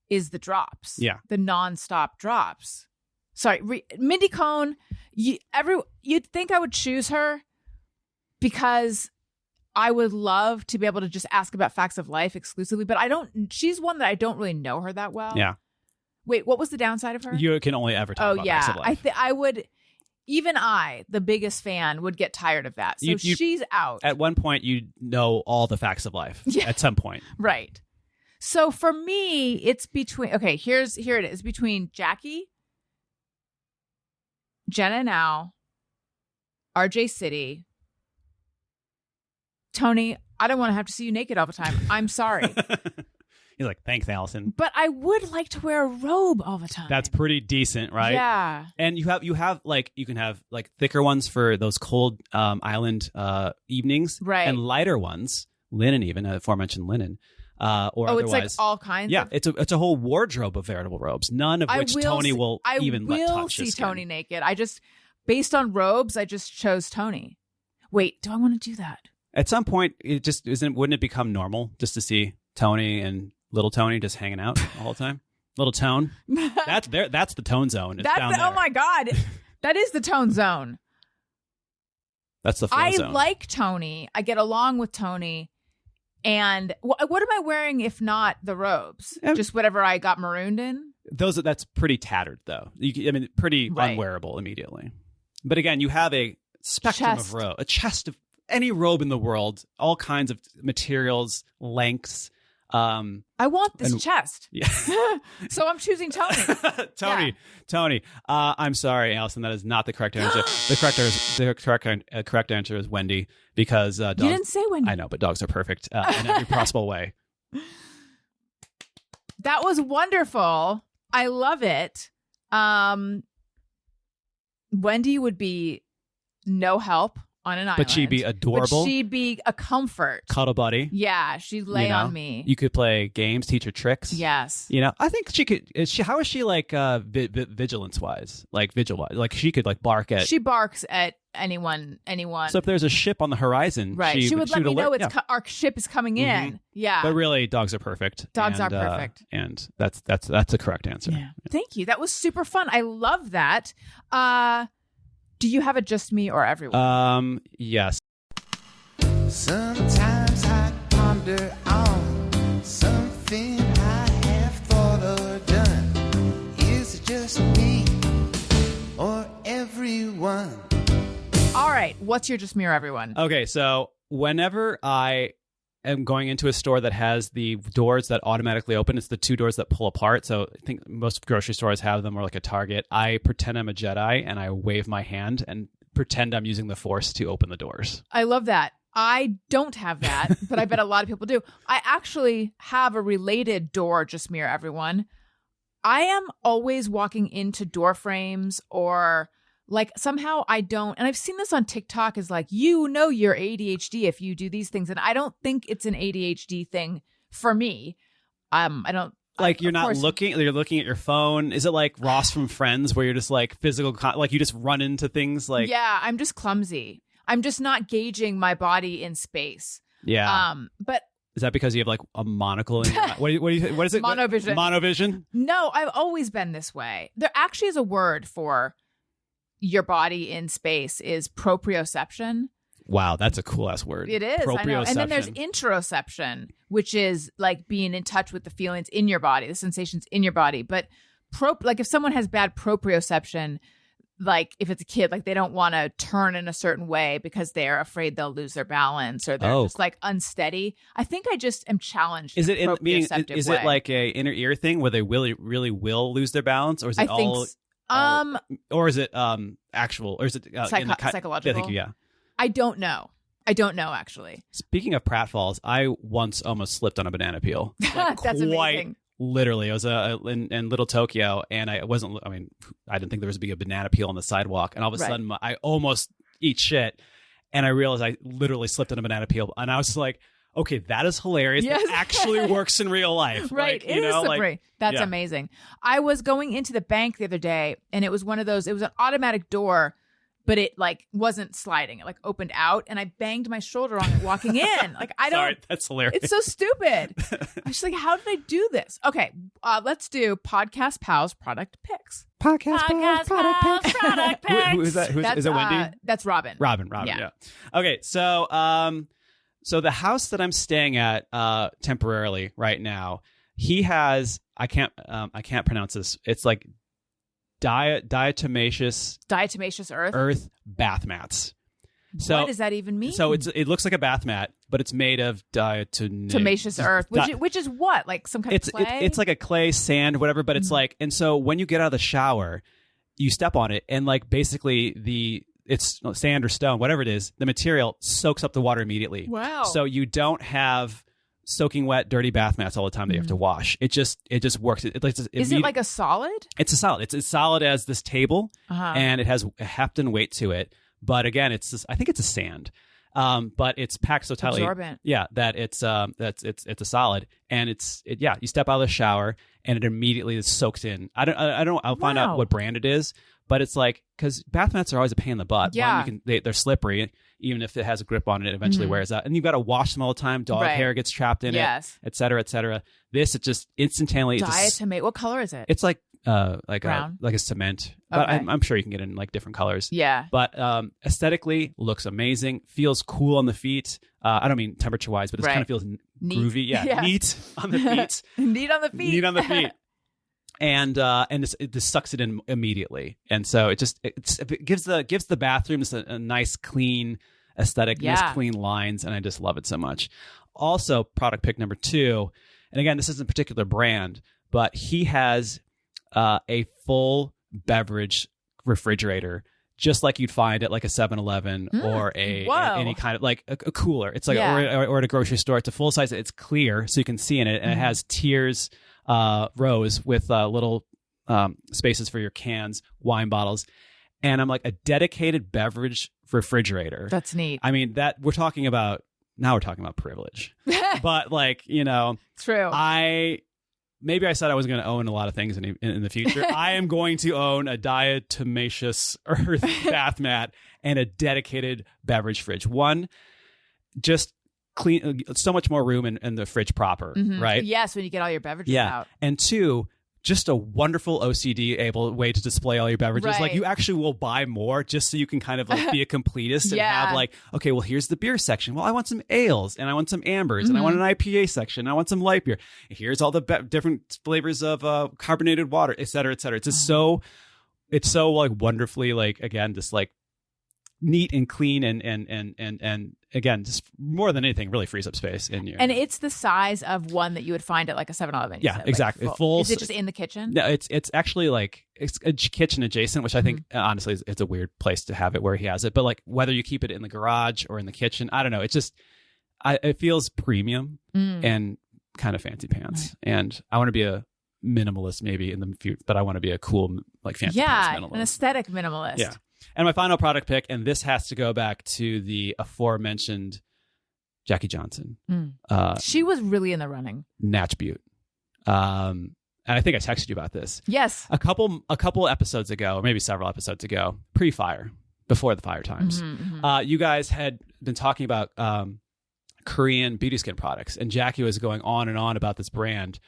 is the drops. Yeah. The nonstop drops. Sorry, Mindy Cohn, you'd think I would choose her because I would love to be able to just ask about facts of life exclusively, but she's one that I don't really know her that well. Yeah. Wait, what was the downside of her? You can only ever talk about facts of life. I would... Even I, the biggest fan, would get tired of that. So she's out. At one point, you know all the facts of life. Yeah. At some point. Right. So for me, it's between... Okay, here it is. Between Jackie, Jenna Now, RJ City, Tony, I don't want to have to see you naked all the time. I'm sorry. You're like, thanks, Allison. But I would like to wear a robe all the time. That's pretty decent, right? Yeah. And you have like you can have like thicker ones for those cold island evenings, right? And lighter ones, linen, even aforementioned linen, or otherwise, it's like all kinds. Yeah, it's a whole wardrobe of veritable robes. None of which Tony will even let touch. I will see Tony naked. I just based on robes, I just chose Tony. Wait, do I want to do that? At some point, it just isn't. Wouldn't it become normal just to see Tony and Little Tony just hanging out all the time? Little tone. That's the tone zone. It's down there. Oh my God. That is the tone zone. That's the flow zone. I like Tony. I get along with Tony. And what am I wearing if not the robes? Just whatever I got marooned in? That's pretty tattered, though. Pretty unwearable immediately. But again, you have a spectrum of robe. A chest of any robe in the world. All kinds of materials, lengths. I want this chest. Yeah. So I'm choosing Tony. Tony. I'm sorry, Allison. That is not the correct answer. The correct answer is Wendy, because dogs, you didn't say Wendy. I know, but dogs are perfect in every possible way. That was wonderful. I love it. Wendy would be no help on an island. But she'd be adorable. But she'd be a comfort. Cuddle buddy. Yeah, she'd lay on me. You could play games, teach her tricks. Yes. I think she could. How is she like vigilance-wise? Like vigil-wise? Like she could like bark at... She barks at anyone. So if there's a ship on the horizon... Right. She would let me know our ship is coming in. Yeah. But really, dogs are perfect. Dogs are perfect. And that's the correct answer. Yeah. Thank you. That was super fun. I love that. Do you have a just me or everyone? Yes. Sometimes I ponder on something I have thought or done. Is it just me or everyone? All right. What's your just me or everyone? Okay, so whenever I am going into a store that has the doors that automatically open, it's the two doors that pull apart. So I think most grocery stores have them, or like a Target. I pretend I'm a Jedi and I wave my hand and pretend I'm using the Force to open the doors. I love that. I don't have that, but I bet a lot of people do. I actually have a related door, just me or everyone. I am always walking into door frames, or like somehow I don't, and I've seen this on TikTok, is like, you're ADHD if you do these things. And I don't think it's an ADHD thing for me. I don't. Like you're not looking, you're looking at your phone. Is it like Ross from Friends where you're just like like you just run into things like... Yeah, I'm just clumsy. I'm just not gauging my body in space. Yeah. But is that because you have like a monocle in your eye? What is it? Monovision. Monovision? No, I've always been this way. There actually is a word for your body in space, is proprioception. Wow, that's a cool ass word. It is, I know. And then there's interoception, which is like being in touch with the feelings in your body, the sensations in your body. But like if someone has bad proprioception, like if it's a kid, like they don't want to turn in a certain way because they're afraid they'll lose their balance, or they're just like unsteady. I think I just am challenged. Is it is it like a inner ear thing where they really will lose their balance, or is it or is it actual, or is it psychological? I think, yeah. I don't know actually. Speaking of pratfalls, I once almost slipped on a banana peel. Like, that's amazing. Literally, I was in Little Tokyo, and I didn't think there was to be a banana peel on the sidewalk, and all of a sudden I almost eat shit, and I realized I literally slipped on a banana peel, and I was just like, okay, that is hilarious. Yes. That actually works in real life. Right. Like, it is slippery. That's amazing. I was going into the bank the other day, and it was one of those, it was an automatic door, but it like wasn't sliding. It like opened out, and I banged my shoulder on it walking in. Like I don't. Sorry, that's hilarious. It's so stupid. I was like, how did I do this? Okay, let's do Podcast Pals product picks. Podcast Pals product picks. Who is that? Is it Wendy? That's Robin. Robin. Yeah. Okay, so the house that I'm staying at temporarily right now, he has I can't pronounce this. It's like diatomaceous earth bath mats. So what does that even mean? So it looks like a bath mat, but it's made of diatomaceous earth, which is what, like some kind of clay? It's like a clay, sand, whatever. But it's like, and so when you get out of the shower, you step on it, and like basically it's sand or stone, whatever it is, the material soaks up the water immediately. Wow! So you don't have soaking wet, dirty bath mats all the time that you have to wash. It just works. Is it like a solid? It's a solid. It's as solid as this table, and it has a hefton weight to it. But again, I think it's a sand, but it's packed so tightly, absorbent. Yeah, that it's a solid, and you step out of the shower and it immediately is soaked in. I'll find out what brand it is, But it's like, because bath mats are always a pain in the butt. Yeah. One, they're slippery. Even if it has a grip on it, it eventually wears out. And you've got to wash them all the time. Dog hair gets trapped in it, et cetera, et cetera. This, it just instantaneously... Diatomate. What color is it? It's like brown? Like a cement. But I'm sure you can get it in like different colors. Yeah. But aesthetically, looks amazing. Feels cool on the feet. I don't mean temperature-wise, but it kind of feels groovy. Yeah, neat on the feet. Neat on the feet. Neat on the feet. And it just sucks it in immediately. And so it gives the bathroom just a nice, clean aesthetic, nice, clean lines. And I just love it so much. Also, product pick number 2. And again, this isn't a particular brand, but he has a full beverage refrigerator, just like you'd find at like a 7-Eleven or any kind of like a cooler. It's like or at a grocery store. It's a full size. It's clear, so you can see in it, and it has tiers, rows with little spaces for your cans, wine bottles, and I'm like, a dedicated beverage refrigerator. That's neat. I mean, we're talking about privilege, but like, true. Maybe I said I was going to own a lot of things in the future. I am going to own a diatomaceous earth bath mat and a dedicated beverage fridge. One, just clean, so much more room in the fridge proper, right? Yes, when you get all your beverages out. And 2, just a wonderful OCD way to display all your beverages. Right. Like, you actually will buy more just so you can kind of like be a completist and have like, okay, well, here's the beer section. Well, I want some ales and I want some ambers and I want an IPA section. I want some light beer. Here's all the different flavors of carbonated water, et cetera, et cetera. It's just it's so like wonderfully, like, again, just like neat and clean and again, just more than anything, really frees up space in your. And it's the size of one that you would find at like a 7-Eleven. Yeah, exactly. Like full. Is it just in the kitchen? No, it's actually like it's a kitchen adjacent, which I think honestly it's a weird place to have it where he has it. But like, whether you keep it in the garage or in the kitchen, I don't know. It's just it feels premium and kind of fancy pants. Right. And I want to be a minimalist maybe in the future, but I want to be a cool like fancy pants minimalist. An aesthetic minimalist. Yeah. And my final product pick, and this has to go back to the aforementioned Jackie Johnson. She was really in the running. Natch Butte. And I think I texted you about this. Yes. A couple episodes ago, or maybe several episodes ago, pre-fire, before the fire times, you guys had been talking about Korean beauty skin products, and Jackie was going on and on about this brand.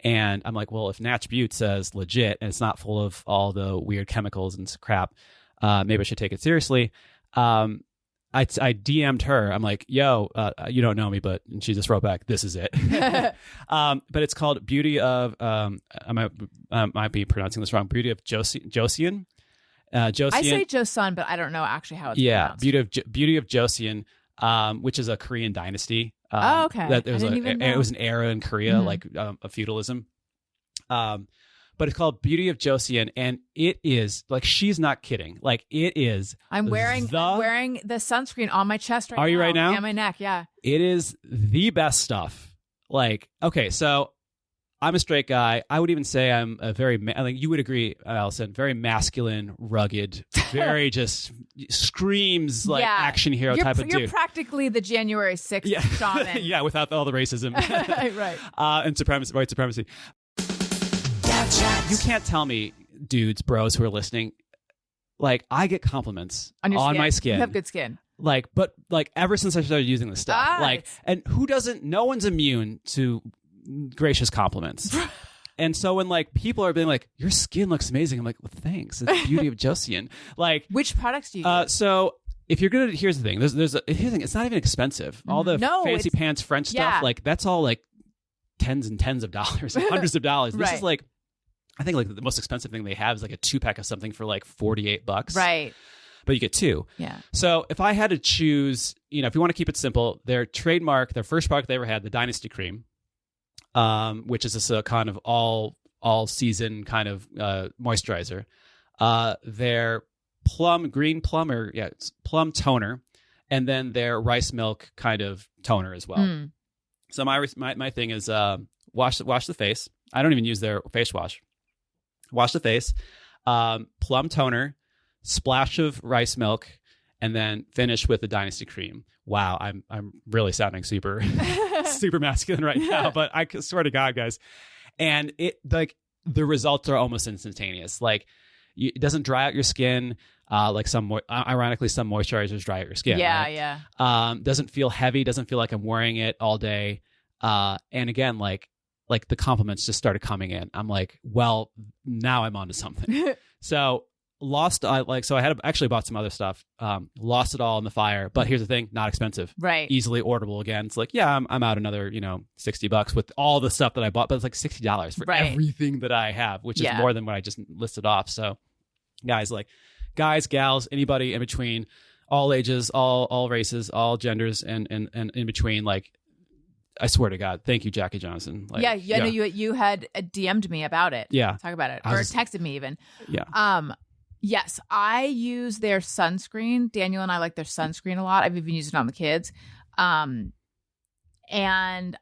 And I'm like, well, if Natch Butte says legit and it's not full of all the weird chemicals and crap, maybe I should take it seriously. I DM'd her. I'm like, yo, you don't know me, and she just wrote back, this is it. But it's called Beauty of, I might be pronouncing this wrong, Beauty of Joseon. I say Joseon, but I don't know actually how it's pronounced. Beauty of Joseon, which is a Korean dynasty. Okay. It was an era in Korea, like of feudalism. But it's called Beauty of Joseon, and it is like, she's not kidding. Like, it is. I'm wearing the sunscreen on my chest right now. Are you right now? Yeah, on my neck. Yeah. It is the best stuff. Like, okay, so I'm a straight guy. I would even say I'm a very, I think you would agree, Allison, very masculine, rugged, very just screams like action hero type of dude. You're practically the January 6th shaman. Yeah, without all the racism. Right. And white supremacy. You can't tell me, dudes, bros who are listening, like, I get compliments on my skin. You have good skin. Like, but like, ever since I started using this stuff, like, and no one's immune to gracious compliments. And so when like people are being like, your skin looks amazing, I'm like, well, thanks. It's the Beauty of Joseon. Like, which products do you use? So if you're gonna, here's the thing. Here's the thing. It's not even expensive. All the fancy pants French stuff, like, that's all like tens and tens of dollars, hundreds of dollars. This is like, I think like the most expensive thing they have is like a 2-pack of something for like $48. Right. But you get 2. Yeah. So if I had to choose, if you want to keep it simple, their first product they ever had, the Dynasty Cream, which is a kind of all season kind of moisturizer. Their it's plum toner, and then their rice milk kind of toner as well. So my thing is wash the face. I don't even use their face wash. Wash the face, plum toner, splash of rice milk, and then finish with the Dynasty Cream. Wow, I'm really sounding super super masculine right now, but I swear to God, guys. And it, like, the results are almost instantaneous. Like, It doesn't dry out your skin. Like ironically, some moisturizers dry out your skin. Yeah, right? yeah. Doesn't feel heavy. Doesn't feel like I'm wearing it all day. And again, like the compliments just started coming in. I'm like, well, now I'm onto something. So I had actually bought some other stuff. Lost it all in the fire. But here's the thing: not expensive. Right. Easily orderable again. It's like, yeah, I'm out another $60 with all the stuff that I bought, but it's like $60 for everything that I have, which is more than what I just listed off. So, guys, gals, anybody in between, all ages, all races, all genders, and in between, like, I swear to God, thank you, Jackie Johnson. Like, I know you had DM'd me about it. Yeah, talk about it, or texted me even. Yeah. Yes, I use their sunscreen. Daniel and I like their sunscreen a lot. I've even used it on the kids. And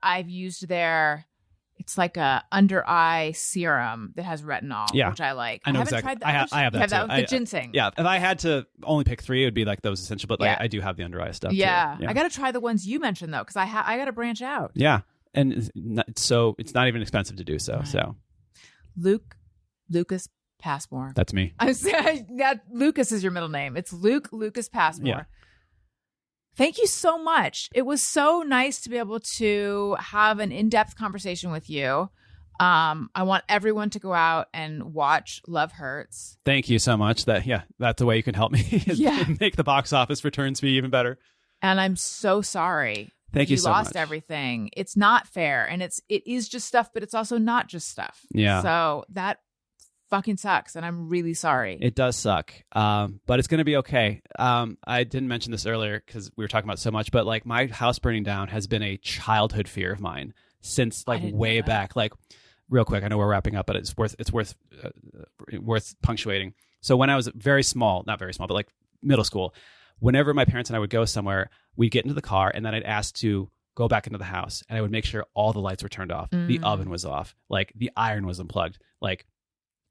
I've used it's like a under eye serum that has retinol, which I like. I know haven't exactly. tried that. I have that too. The ginseng. Yeah. If I had to only pick 3, it would be like those essential, but I do have the under eye stuff too. Yeah. I got to try the ones you mentioned though, because I got to branch out. Yeah. And so it's not even expensive to do so. Right. So Lucas Passmore. That's me. I'm saying that Lucas is your middle name. It's Lucas Passmore. Yeah. Thank you so much. It was so nice to be able to have an in-depth conversation with you. I want everyone to go out and watch Love Hurts. Thank you so much. That's the way you can help me. Make the box office returns be even better. And I'm so sorry. Thank you so much. You lost everything. It's not fair. And it is just stuff, but it's also not just stuff. Yeah. So that fucking sucks, and I'm really sorry. It does suck, but it's going to be okay. I didn't mention this earlier because we were talking about so much, but like my house burning down has been a childhood fear of mine since like way back. Like, real quick, I know we're wrapping up, but it's worth punctuating. So when I was not very small, but like middle school, whenever my parents and I would go somewhere, we'd get into the car, and then I'd ask to go back into the house, and I would make sure all the lights were turned off, the oven was off, like the iron was unplugged, like.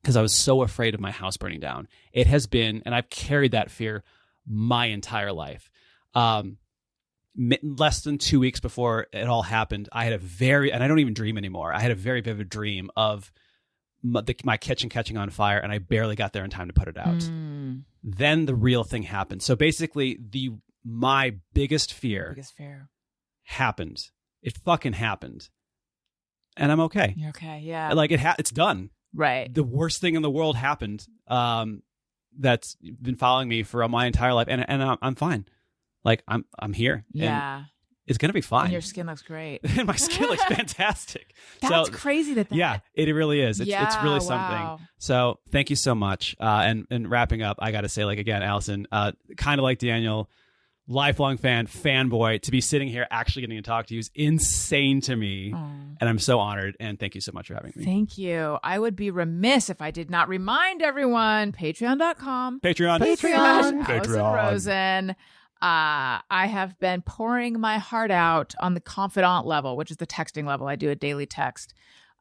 Because I was so afraid of my house burning down. It has been, and I've carried that fear my entire life. Less than 2 weeks before it all happened, I had and I don't even dream anymore. I had a very vivid dream of my kitchen catching on fire, and I barely got there in time to put it out. Then the real thing happened. So basically, my biggest fear happened. It fucking happened. And I'm okay. You're okay, yeah. Like it's done. Right. The worst thing in the world happened. That's been following me for my entire life, and I'm fine. Like I'm here. Yeah. And it's gonna be fine. And your skin looks great. And my skin looks fantastic. That's crazy. Yeah, it really is. It's really something. Wow. So thank you so much. And wrapping up, I got to say, like again, Allison, kind of like Daniel. Lifelong fanboy, to be sitting here actually getting to talk to you is insane to me. And I'm so honored, and thank you so much for having me. Thank you. I would be remiss if I did not remind everyone, patreon.com. Allison Rosen. I have been pouring my heart out on the confidant level, which is the texting level. I do a daily text.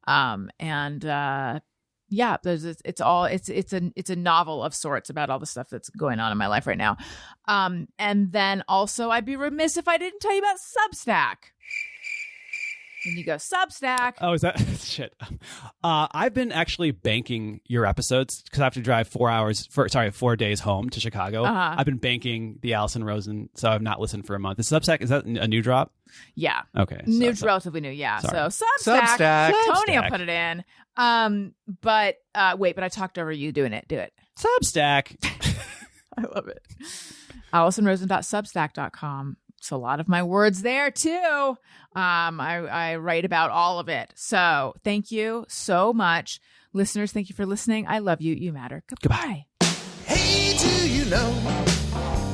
It's a novel of sorts about all the stuff that's going on in my life right now. And then also I'd be remiss if I didn't tell you about Substack. And you go, Substack. Oh, is that shit? I've been actually banking your episodes because I have to drive 4 days home to Chicago. I've been banking the Allison Rosen, so I've not listened for a month. Is Substack, is that a new drop? Yeah. Okay. Relatively new, yeah. Sorry. So Substack. Tony will put it in. But I talked over you doing it. Do it. Substack. I love it. AllisonRosen.substack.com. It's a lot of my words there too. I write about all of it. So thank you so much. Listeners, thank you for listening. I love you. You matter. Goodbye. Hey, do you know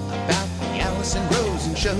about the Allison Rosen Show?